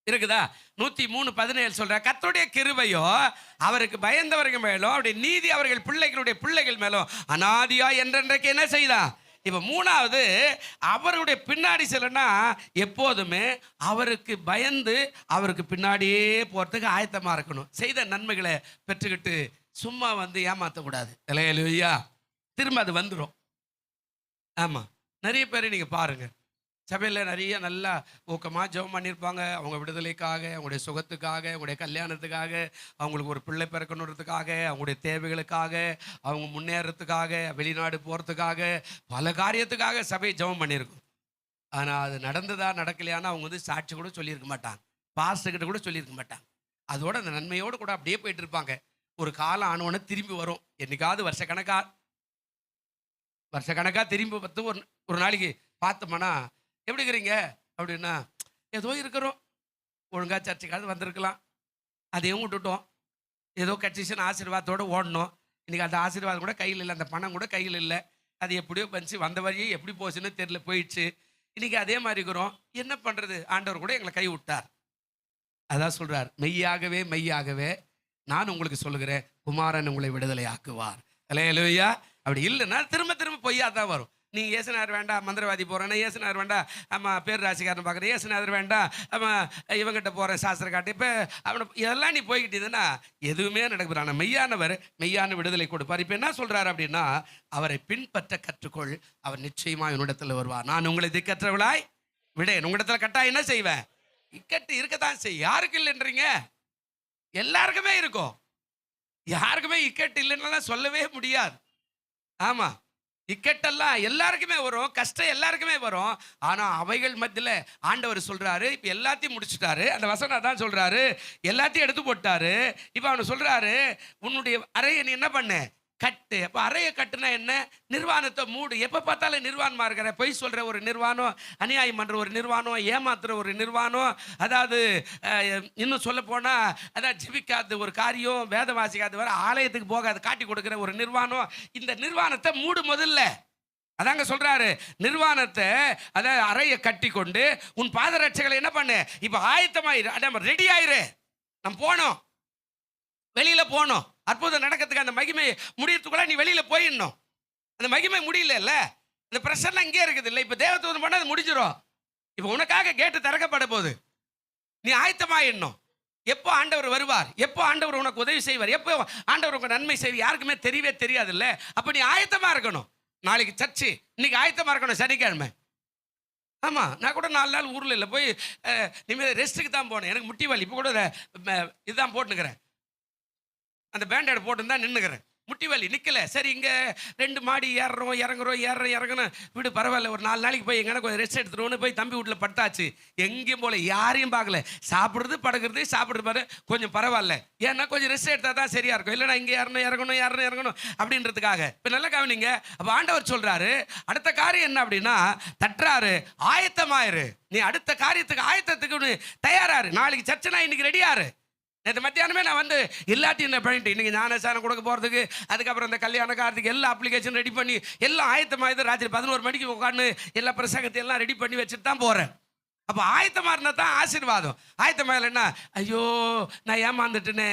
இருக்குதா? 103:17 சொல்ற, கர்த்தருடைய கிருபையோ அவருக்கு பயந்தவர்கள் மேலும், அவருடைய நீதி அவர்கள் பிள்ளைகளுடைய பிள்ளைகள் மேலும் அநாதியா என்றென்றைக்கு என்ன செய்தா. இப்போ 3வது அவருடைய பின்னாடி செல்லனா எப்போதுமே அவருக்கு பயந்து அவருக்கு பின்னாடியே போறதுக்கு ஆயத்தமா இருக்கணும். செய்த நன்மைகளை பெற்றுக்கிட்டு சும்மா வந்து ஏமாற்றக்கூடாது. அல்லேலூயா. திரும்ப அது வந்துடும். ஆமா, நிறைய பேரை நீங்க பாருங்க, சபையில் நிறைய நல்லா ஊக்கமாக ஜெபம் பண்ணியிருப்பாங்க, அவங்க விடுதலைக்காக, அவங்களுடைய சுகத்துக்காக, அவங்களுடைய கல்யாணத்துக்காக, அவங்களுக்கு ஒரு பிள்ளை பிறக்கணுன்றதுக்காக, அவங்களுடைய தேவைகளுக்காக, அவங்க முன்னேறத்துக்காக, வெளிநாடு போகிறதுக்காக, பல காரியத்துக்காக சபை ஜெபம் பண்ணியிருக்கும். ஆனால் அது நடந்ததா நடக்கலையானா அவங்க வந்து சாட்சி கூட சொல்லியிருக்க மாட்டாங்க, பாஸ்டர்கிட்ட கூட சொல்லியிருக்க மாட்டாங்க. அதோட அந்த நன்மையோடு கூட அப்படியே போயிட்டு இருப்பாங்க. ஒரு காலம் ஆனவொன்னே திரும்பி வரும். என்னைக்காவது வருஷக்கணக்காக திரும்பி பார்த்து ஒரு நாளைக்கு பார்த்தோம்னா, எப்படி இருக்கிறீங்க அப்படின்னா, ஏதோ இருக்கிறோம், ஒழுங்காக சர்ச்சுக்காவது வந்திருக்கலாம், அதையும் விட்டுட்டோம், ஏதோ கட்சிஷன் ஆசீர்வாதத்தோடு ஓடணும். இன்றைக்கி அந்த ஆசீர்வாதம் கூட கையில் இல்லை, அந்த பணம் கூட கையில் இல்லை, அது எப்படியோ வந்துச்சு, வந்த வரையே எப்படி போச்சுன்னு தெரியல, போயிடுச்சு. இன்றைக்கி அதே மாதிரி இருக்கிறோம், என்ன பண்ணுறது? ஆண்டவர் கூட எங்களை கை விட்டார். அதான் சொல்கிறார், மெய்யாகவே மெய்யாகவே நான் உங்களுக்கு சொல்லுகிறேன், குமாரன் உங்களை விடுதலை ஆக்குவார். அல்லேலூயா. அப்படி இல்லைன்னா திரும்ப திரும்ப பொய்யா தான் வரும். நீங்கள் இயேசுநாதர் வேண்டாம், மந்திரவாதி போகிறேன்னா இயேசுநாதர் வேண்டாம், ஆமாம் பேர் ராசிக்காரன் பார்க்குறேன், இயேசுநாதர் வேண்டாம், ஆமாம் இவங்கிட்ட போகிறேன் சாஸ்திர காட்டு, இப்போ அவனை இதெல்லாம் நீ போய்கிட்டீங்கன்னா எதுவுமே நடக்குது. ஆனால் மெய்யானவர் மெய்யான விடுதலை கொடுப்பார். இப்போ என்ன சொல்கிறார் அப்படின்னா, அவரை பின்பற்ற கற்றுக்கொள், அவர் நிச்சயமாக என்னிடத்தில் வருவார். நான் உங்களை திக்கற்றவளாய் விடேன். உங்களிடத்தில் கட்டாயம் என்ன செய்வேன்? இக்கட்டு இருக்கத்தான் செய். யாருக்கு இல்லைன்றீங்க? எல்லாருக்குமே இருக்கும். யாருக்குமே இக்கட்டு இல்லைன்னா சொல்லவே முடியாது. ஆமாம், இக்கட்டெல்லாம் எல்லாருக்குமே வரும், கஷ்டம் எல்லாருக்குமே வரும். ஆனால் அவைகள் மத்தியில் ஆண்டவர் சொல்கிறாரு, இப்போ எல்லாத்தையும் முடிச்சுட்டாரு. அந்த வசனம் தான் சொல்கிறாரு, எல்லாத்தையும் எடுத்து போட்டாரு. இப்போ அவனை சொல்கிறாரு, உன்னுடைய அறையை நீ என்ன பண்ண கட்டு. அப்போ அறையை கட்டுனா என்ன? நிர்வாணத்தை மூடு. எப்போ பார்த்தாலும் நிர்வாணமாக இருக்கிற, பொய் சொல்கிற ஒரு நிர்வாணம், அநியாயம் பண்ணுற ஒரு நிர்வாணம், ஏமாத்துற ஒரு நிர்வாணம், அதாவது இன்னும் சொல்ல போனால் அதாவது ஜெபிக்காத ஒரு காரியம், வேத வாசிக்காத வர, ஆலயத்துக்கு போகாது காட்டி கொடுக்குற ஒரு நிர்வாணம். இந்த நிர்வாணத்தை மூடு முதல்ல. அதாங்க சொல்கிறாரு, நிர்வாணத்தை அதாவது அறையை கட்டி கொண்டு உன் பாதரட்சைகளை என்ன பண்ணு, இப்போ ஆயத்தமாயிரு, நம்ம ரெடி ஆயிரு, நம்ம போனோம். வெளியில போகணும். அற்புதம் நடக்கிறதுக்கு அந்த மகிமை முடியறதுக்குள்ள நீ வெளியில போயிடணும். அந்த மகிமை முடியல, அந்த பிரஷர்லாம் இங்கே இருக்குது இல்லை. இப்போ தேவதூதன் பண்ண அது முடிஞ்சிடும். இப்போ உனக்காக கேட்டு திறக்கப்பட போகுது. நீ ஆயத்தமாயிடணும். எப்போ ஆண்டவர் வருவார், எப்போ ஆண்டவர் உனக்கு உதவி செய்வார், எப்போ ஆண்டவர் உனக்கு நன்மை செய்வார் யாருக்குமே தெரியவே தெரியாது இல்லை. அப்போ நீ ஆயத்தமாக இருக்கணும். நாளைக்கு சர்ச்சு, இன்னைக்கு ஆயத்தமாக இருக்கணும். சனிக்கிழமை. ஆமாம், நான் கூட 4 நாள் ஊரில் இல்லை, போய் இனிமேல் ரெஸ்ட்டுக்கு தான் போனேன். எனக்கு முட்டி வலி. இப்போ கூட இதுதான் போட்டுனுக்கிறேன், அந்த பேண்டேட் போட்டு தான் நின்றுக்கிறேன். முட்டி வலி நிற்கலை. சரி, இங்கே 2 மாடி இறங்கணும். வீடு பரவாயில்ல, ஒரு 4 நாளைக்கு போய் எங்கன்னா கொஞ்சம் ரெஸ்ட் எடுத்துருவோன்னு போய் தம்பி வீட்டில் படுத்தாச்சு. எங்கேயும் போல, யாரையும் பார்க்கல. சாப்பிட்றது படுக்கிறது, சாப்பிட்றது பாரு கொஞ்சம் பரவாயில்ல. ஏன்னா கொஞ்சம் ரெஸ்ட் எடுத்தால் தான் சரியாக இருக்கும். இல்லைனா இங்கே இறங்கணும் அப்படின்றதுக்காக. இப்போ நல்லா கவனிங்க. அப்போ ஆண்டவர் சொல்கிறாரு, அடுத்த காரியம் என்ன அப்படின்னா, தட்டுறாரு, ஆயத்தமாயிரு. நீ அடுத்த காரியத்துக்கு ஆயத்தத்துக்கு தயாராரு. நாளைக்கு சர்ச்சைனா இன்னைக்கு ரெடியாரு. நேற்று மத்தியானமே நான் வந்து இல்லாட்டி என்ன பண்ணிட்டு இன்றைக்கி ஞானசானம் கொடுக்க போகிறதுக்கு, அதுக்கப்புறம் இந்த கல்யாண காரத்துக்கு எல்லா அப்ளிகேஷன் ரெடி பண்ணி எல்லாம் ஆயத்தமாக ராத்திரி 11 மணிக்கு உட்காந்து எல்லா பிரசங்கத்தை எல்லாம் ரெடி பண்ணி வச்சுட்டு தான் போகிறேன். அப்போ ஆயத்தமாக இருந்தால் தான் ஆசீர்வாதம். ஆயத்தமாக இல்லைன்னா, ஐயோ நான் ஏமாந்துட்டேனே,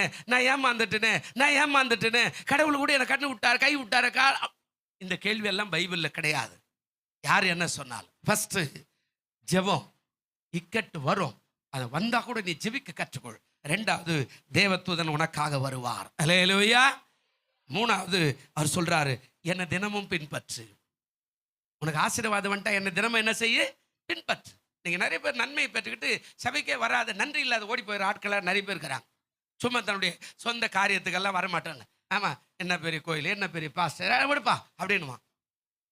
கடவுள் கூட என்னை கண்ணு விட்டார், கை விட்டார். இந்த கேள்வி எல்லாம் பைபிளில் கிடையாது. யார் என்ன சொன்னாலும் ஃபஸ்ட்டு ஜெபம் இக்கட்டு வரும். அதை வந்தால் கூட நீ ஜெபிக்க கற்றுக்கொள். 2வது, தேவதூதன் உனக்காக வருவார். அல்லேலூயா. 3வது, அவர் சொல்றாரு, என்னை தினமும் பின்பற்று. உனக்கு ஆசீர்வாதம் வந்துட்டா என்னை தினமும் என்ன செய்ய? பின்பற்று. நீங்கள் நிறைய பேர் நன்மையை பெற்றுக்கிட்டு சபைக்கே வராத, நன்றி இல்லாத ஓடி போயிடுற ஆட்களாக நிறைய பேர் இருக்கிறாங்க. சும்மா தன்னுடைய சொந்த காரியத்துக்கெல்லாம் வரமாட்டாங்க. ஆமாம், என்ன பெரிய கோயில், என்ன பெரிய பாஸ்டர் விடுப்பா அப்படின்னுவான்.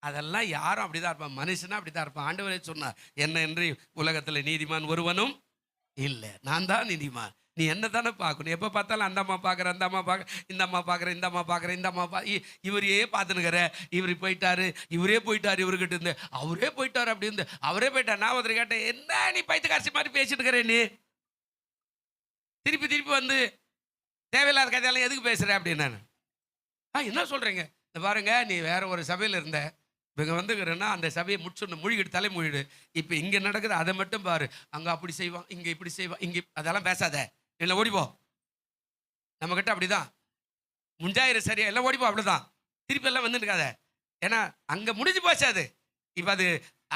அதெல்லாம் யாரும் அப்படி தான் இருப்பான். மனுஷனா அப்படி தான் இருப்பான். ஆண்டவரே சொன்னார், என்ன என்று உலகத்தில் நீதிமான் ஒருவனும் இல்லை, நான் தான் நீதிமான். நீ என்ன தானே பார்க்கணும். எப்போ பார்த்தாலும் அந்த அம்மா பார்க்குறேன், அந்த அம்மா பார்க்குறேன், இந்த அம்மா பார்க்குறேன், இந்த அம்மா பார்க்குறேன், இந்த அம்மா இவரையே பார்த்துனுக்கிற. இவர் போயிட்டாரு, இவர்கிட்ட இருந்து அவரே போயிட்டார், அப்படி இருந்து அவரே போயிட்டார். நான் ஒருத்தர் கேட்டேன், என்ன நீ பைத்தியக்காரசி மாதிரி பேசிட்டு இருக்கிற, நீ திருப்பி வந்து தேவையில்லாத கதையெல்லாம் எதுக்கு பேசுகிற அப்படின்னு. நான் என்ன சொல்கிறீங்க, இந்த பாருங்க, நீ வேற ஒரு சபையில் இருந்த, இவங்க வந்துக்கிறேன்னா அந்த சபையை முடிச்சுடணும், மூழ்கிடு, தலைமொழிடு. இப்போ இங்கே நடக்குது அதை மட்டும் பாரு. அங்கே அப்படி செய்வான், இங்கே இப்படி செய்வான், இங்கே அதெல்லாம் பேசாத, இல்லை ஓடிப்போ. நம்மக்கிட்ட அப்படிதான் முஞ்சாயிரு சரியா, எல்லாம் ஓடிப்போ. அப்படிதான் திருப்பி எல்லாம் வந்துருக்காத. ஏன்னா அங்கே முடிஞ்சு போச்சு அது. இப்போ அது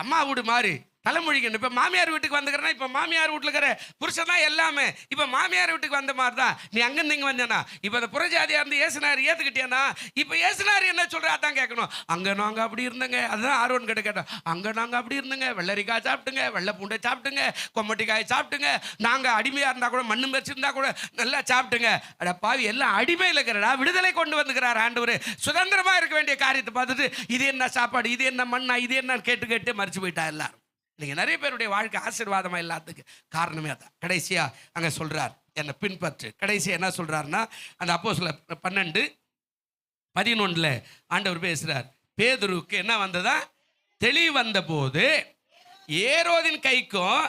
அம்மா வீடு மாதிரி தலைமொழிக்கணும். இப்போ மாமியார் வீட்டுக்கு வந்துக்கிறேன்னா, இப்போ மாமியார் வீட்டில் இருக்கிற புருஷன் தான் எல்லாமே. இப்போ மாமியார் வீட்டுக்கு வந்த மாதிரி தான் நீ அங்கேருந்து இங்கே வந்தேனா. இப்போ அந்த புறஜாதியாக இருந்து ஏசுனார் ஏற்றுக்கிட்டேன்னா, இப்போ ஏசுனார் என்ன சொல்கிற அதான் கேட்கணும். அங்கே நாங்கள் அப்படி இருந்தோங்க, அதுதான் ஆர்வன் கிட்ட கேட்டோம். அங்கே நாங்கள் அப்படி இருந்தோங்க, வெள்ளரிக்காய் சாப்பிட்டுங்க, வெள்ளை பூண்டை சாப்பிட்டுங்க, கொம்மட்டிக்காய் சாப்பிட்டுங்க, நாங்கள் அடிமையாக இருந்தால் கூட மண்ணு வச்சுருந்தா கூட நல்லா சாப்பிட்டுங்க. அட பாவி, எல்லாம் அடிமையில் இருக்கிறடா. விடுதலை கொண்டு வந்துக்கிறார் ஆண்டவர். சுதந்திரமாக இருக்க வேண்டிய காரியத்தை பார்த்துட்டு இது என்ன சாப்பாடு, இது என்ன மண்ணா, இது என்ன கேட்டு மறிச்சு போயிட்டா எல்லாரும். நீங்கள் நிறைய பேருடைய வாழ்க்கை ஆசீர்வாதமாக இல்லாததுக்கு காரணமே அதான். கடைசியாக அங்கே சொல்கிறார், என்னை பின்பற்று. கடைசியாக என்ன சொல்கிறாருன்னா, அந்த அப்போஸ்தலர் 12:11 ஆண்டவர் பேசுகிறார். பேதுருக்கு என்ன வந்ததா? தெளிவு வந்த போது ஏரோதின் கைக்கும்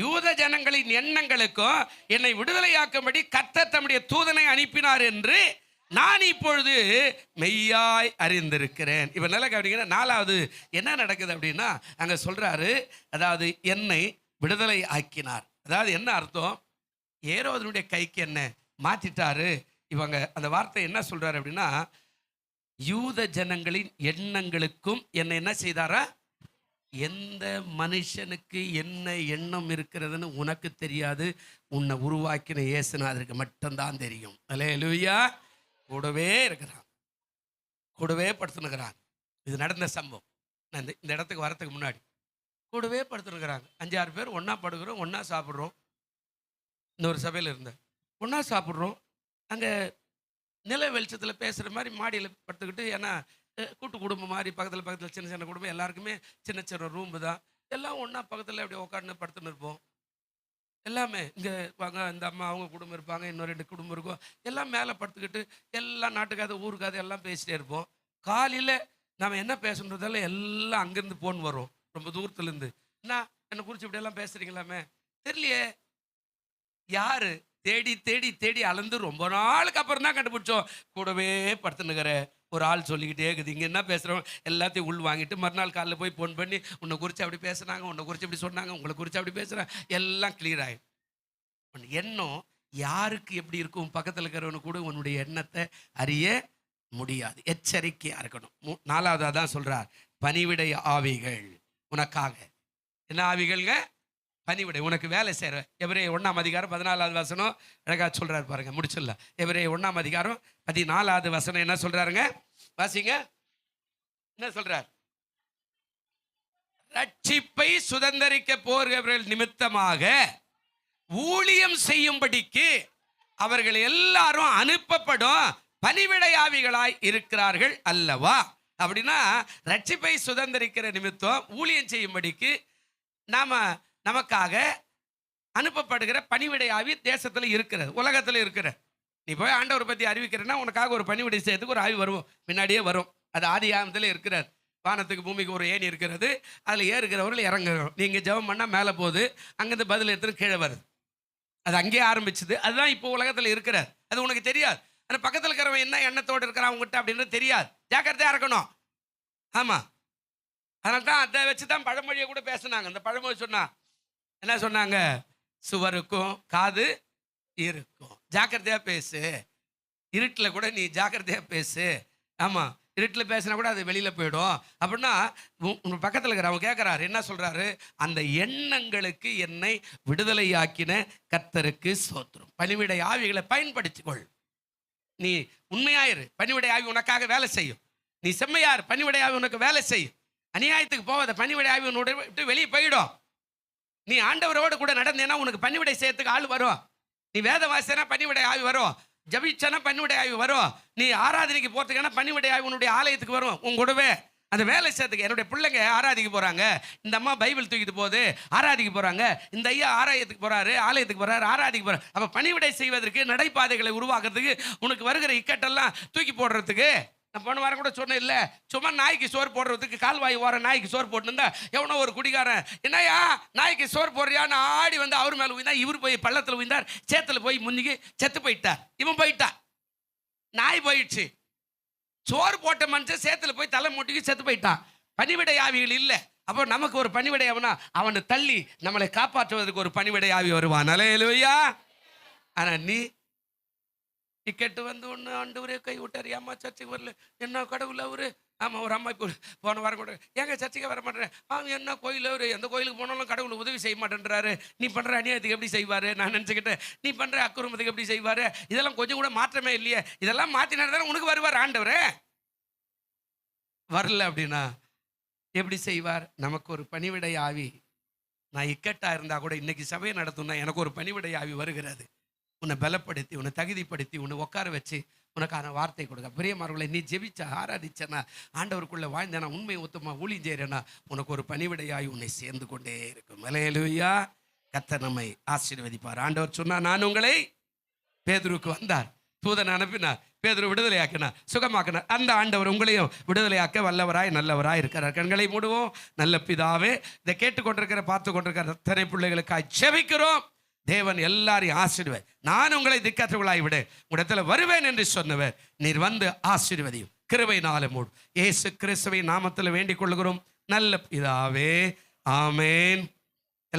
யூத ஜனங்களின் எண்ணங்களுக்கும் என்னை விடுதலையாக்கும்படி கர்த்தர் தம்முடைய தூதனை அனுப்பினார் என்று நான் இப்பொழுது மெய்யாய் அறிந்திருக்கிறேன். இப்போ நல்லா கவனிங்கன்னா, 4வது என்ன நடக்குது அப்படின்னா, அங்கே சொல்கிறாரு, அதாவது என்னை விடுதலை ஆக்கினார். அதாவது என்ன அர்த்தம்? ஏரோதனுடைய கைக்கு என்ன மாற்றிட்டாரு. இவங்க அந்த வார்த்தை என்ன சொல்கிறாரு அப்படின்னா, யூத ஜனங்களின் எண்ணங்களுக்கும் என்னை என்ன செய்தாரா? எந்த மனுஷனுக்கு என்ன எண்ணம் இருக்கிறதுன்னு உனக்கு தெரியாது, உன்னை உருவாக்கின இயேசுநாதருக்கு மட்டும்தான் தெரியும். அல்லேலூயா. கூடவே இருக்கிறான், கூடவே படுத்துனுக்கிறான். இது நடந்த சம்பவம். நான் இந்த இடத்துக்கு வரத்துக்கு முன்னாடி கூடவே படுத்துனுக்கிறாங்க. 5-6 பேர் ஒன்றா படுக்கிறோம், ஒன்றா சாப்பிட்றோம். இன்னொரு சபையில் இருந்தேன், ஒன்றா சாப்பிட்றோம். அங்கே நில வெளிச்சத்தில் பேசுகிற மாதிரி மாடியில் படுத்துக்கிட்டு, ஏன்னா கூட்டு குடும்பம் மாதிரி பக்கத்தில் சின்ன சின்ன குடும்பம், எல்லாருக்குமே சின்ன சின்ன ரூம்பு தான். எல்லாம் ஒன்றா பக்கத்தில் அப்படியே உட்காந்து படுத்துன்னு இருப்போம். எல்லாமே இங்கே இருப்பாங்க, இந்த அம்மா அவங்க குடும்பம் இருப்பாங்க, இன்னும் 2 குடும்பம் இருக்கும். எல்லாம் மேலே படுத்துக்கிட்டு எல்லாம் நாட்டுக்காத ஊருக்காத எல்லாம் பேசிட்டே இருப்போம். காலையில் நம்ம என்ன பேசுன்றதால எல்லாம் அங்கேருந்து ஃபோன் வரும், ரொம்ப தூரத்துலேருந்து. என்னை குறித்து இப்படியெல்லாம் பேசுகிறீங்களாமே, தெரியலையே யார். தேடி அளந்து ரொம்ப நாளுக்கு அப்புறம் தான் கண்டுபிடிச்சோம். கூடவே படுத்துனுக்கிற ஒரு ஆள் சொல்லிக்கிட்டே இருக்குது. இங்கே என்ன பேசுகிறோம் எல்லாத்தையும் உள் வாங்கிட்டு மறுநாள் காலையில் போய் ஃபோன் பண்ணி, உன்னை குறித்து அப்படி பேசுனாங்க, உன்னை குறித்து இப்படி சொன்னாங்க, உங்களை குறித்து அப்படி பேசுகிறாங்க, எல்லாம் கிளியர் ஆகிடும். எண்ணம் யாருக்கு எப்படி இருக்கும், பக்கத்தில் இருக்கிறவனு கூட உன்னுடைய எண்ணத்தை அறிய முடியாது. எச்சரிக்கையா இருக்கணும். நாலாவதா தான் சொல்றார், பணிவிடை ஆவிகள் உனக்காக. என்ன ஆவிகள்ங்க? பணிவிடை, உனக்கு வேலை செய்கிற. எபிரேயர் 1:14 அழகா சொல்றாரு பாருங்க, முடிச்சிடல. எபிரேயர் 1:14 என்ன சொல்றாருங்க? வாசிங்க, என்ன சொல்றார்? ரட்சிப்பை சுதந்தரிக்க போகிறவர்கள் நிமித்தமாக ஊழியம் செய்யும்படிக்கு அவர்கள் எல்லாரும் அனுப்பப்படும் பணிவிடை ஆவிகளாய் இருக்கிறார்கள் அல்லவா? அப்படின்னா ரட்சிப்பை சுதந்தரிக்கிற நிமித்தம் ஊழியம் செய்யும்படிக்கு நமக்காக அனுப்பப்படுகிற பணிவிடை ஆவி தேசத்தில் இருக்கிறது, உலகத்தில் இருக்கிற. நீ போய் ஆண்டவரை பற்றி அறிவிக்கிறேன்னா உனக்காக ஒரு பணிவிடை செய்யறதுக்கு ஒரு ஆவி வரும், முன்னாடியே வரும். அது ஆதி ஆகமத்தில் இருக்கிறது. வானத்துக்கு பூமிக்கு ஒரு ஏணி இருக்கிறது, அதில் ஏறுகிறவர்கள் இறங்குறோம். நீங்கள் ஜெபம் பண்ணால் மேலே போகுது, அங்கேருந்து பதில் எடுத்துன்னு கீழே வருது. அது அங்கேயே ஆரம்பிச்சுது. அதுதான் இப்போ உலகத்தில் இருக்கிறது. அது உனக்கு தெரியாது. ஆனால் பக்கத்தில் இருக்கிறவன் என்ன எண்ணத்தோடு இருக்கிறான் அவங்ககிட்ட அப்படின்றது தெரியாது. ஜாக்கிரதையாக இருக்கணும். ஆமாம், அதனால தான் அதை வச்சு தான் பழமொழியை கூட பேசுனாங்க. அந்த பழமொழி சொன்னா என்ன சொன்னாங்க? சுவருக்கும் காது இருக்கும், ஜாக்கிரதையாக பேசு. இருட்டில் கூட நீ ஜாக்கிரதையாக பேசு. ஆமாம், இருட்டில் பேசினா கூட அது வெளியில் போயிடும். அப்படின்னா உன் பக்கத்தில் இருக்கிறவங்க கேட்குறாரு, என்ன சொல்கிறாரு? அந்த எண்ணங்களுக்கு என்னை விடுதலையாக்கின கர்த்தருக்கு ஸ்தோத்திரம். பணிவிடை ஆவிகளை பயன்படுத்திக்கொள். நீ உண்மையாயிரு, பணிவிடை ஆவி உனக்காக வேலை செய்யும். நீ செம்மையார், பணிவிடை ஆவி உனக்கு வேலை செய்யும். அநியாயத்துக்கு போகாத, பணிவிடை ஆவி உன்னோட விட்டு வெளியே போயிடும். நீ ஆண்டவரோடு கூட நடந்தேன்னா உனக்கு பணிவிடை செய்யறதுக்கு ஆள் வரும். நீ வேத வாசினா பணிவிடை ஆவி வரும், ஜபிச்சனா பணிவிடை ஆவி வரும். நீ ஆராதனைக்கு போறதுக்கான பணிவிடை ஆவி உன்னுடைய ஆலயத்துக்கு வரும். உன் கூடவே அந்த வேலை செய்யறதுக்கு. என்னுடைய பிள்ளைங்க ஆராதிக்க போறாங்க, இந்த அம்மா பைபிள் தூக்கிட்டு போகுது, ஆராதிக்க போறாங்க. இந்த ஐயா ஆலயத்துக்கு போறாரு, ஆலயத்துக்கு போறாரு, ஆராதிக்க போறாரு. அப்ப பணிவிடை செய்வதற்கு, நடைபாதைகளை உருவாக்குறதுக்கு, உனக்கு வருகிற இக்கட்டெல்லாம் தூக்கி போடுறதுக்கு. நான் போன வாரம் கூட சொன்னேன் இல்லை, சும்மா நாய்க்கு சோறு போடுறதுக்கு கால்வாய் ஓர நாய்க்கு சோறு போட்டுருந்தா எவனோ ஒரு குடிகாரன், என்னையா நாய்க்கு சோறு போடுறியான்னு ஆடி வந்து அவர் மேலே உயிர்ந்தா. இவர் போய் பள்ளத்தில் உயிர்ந்தார், சேத்துல போய் முன்னிக்கு செத்து போயிட்டார். இவன் போயிட்டா, நாய் போயிடுச்சு. சோறு போட்ட மனுஷன் சேத்துல போய் தலை மூட்டிக்கு செத்து போயிட்டான். பணிவிடை ஆவிகள் இல்லை. அப்போ நமக்கு ஒரு பணிவிடை ஆவினா அவனை தள்ளி நம்மளை காப்பாற்றுவதற்கு ஒரு பணிவிடை ஆவி வருவான். அல்லேலூயா. ஆனால் நீ டிக்கெட்டு வந்து ஒன்று ஆண்டவரே கை விட்டார், ஏம்மா சர்ச்சுக்கு வரல, என்ன கடவுள் அவரு. ஆமாம், ஒரு அம்மா இப்போ போன வாரம் கூட, ஏங்க சர்ச்சுக்கு வர மாட்டேறேன். என்ன கோயில் அவரு, எந்த கோயிலுக்கு போனாலும் கடவுள் உதவி செய்ய மாட்டேன்றாரு. நீ பண்ணுற அநியாயத்துக்கு எப்படி செய்வார்? நான் நினச்சிக்கிட்டேன், நீ பண்ணுற அக்குரமத்துக்கு எப்படி செய்வார்? இதெல்லாம் கொஞ்சம் கூட மாற்றமே இல்லையே. இதெல்லாம் மாற்றினா தானே உனக்கு வருவார் ஆண்டவரே. வரல அப்படின்னா எப்படி செய்வார்? நமக்கு ஒரு பணிவிடை ஆவி. நான் இக்கட்டாக இருந்தால் கூட இன்னைக்கு சபையை நடத்தும்னா எனக்கு ஒரு பணிவிடை ஆவி வருகிறது. உன்னை பலப்படுத்தி, உன்னை தகுதிப்படுத்தி, உன்னை உட்கார வச்சு உனக்கான வார்த்தை கொடுக்க. பிரியமானவர்களே, நீ ஜெபிச்சா, ஆராதிச்சனா, ஆண்டவருக்குள்ளே வாழ்ந்தேனா, உண்மை ஒத்துமா ஊழியம் செய்கிறேன்னா உனக்கு ஒரு பணிவிடையாய் உன்னை சேர்ந்து கொண்டே இருக்கும். அல்லேலூயா. கர்த்தர் நம்மை ஆசீர்வதிப்பார். ஆண்டவர் சொன்னார், நான் உங்களை பேதுருக்கு வந்தார், தூதனை அனுப்பினார், பேதுரு விடுதலையாக்கினார், சுகமாக்கினார். அந்த ஆண்டவர் உங்களையும் விடுதலையாக்க வல்லவராய் நல்லவராய் இருக்கிறார். கண்களை மூடுவோம். நல்ல பிதாவே, இதை கேட்டுக்கொண்டிருக்கிற, பார்த்து கொண்டிருக்கிற அத்தனை பிள்ளைகளுக்காய் ஜெபிக்கிறோம். தேவன் எல்லாரையும் ஆசீர்வார். நான் உங்களை திக்கற்றவர்களாய் விட உங்களிடத்துல வருவேன் என்று சொன்னவர். நீர் வந்து ஆசீர்வதியும். கிருபையினாலே மூடும். இயேசு கிறிஸ்துவின் நாமத்தில் வேண்டிக் கொள்கிறோம் நல்ல பிதாவே. ஆமேன்.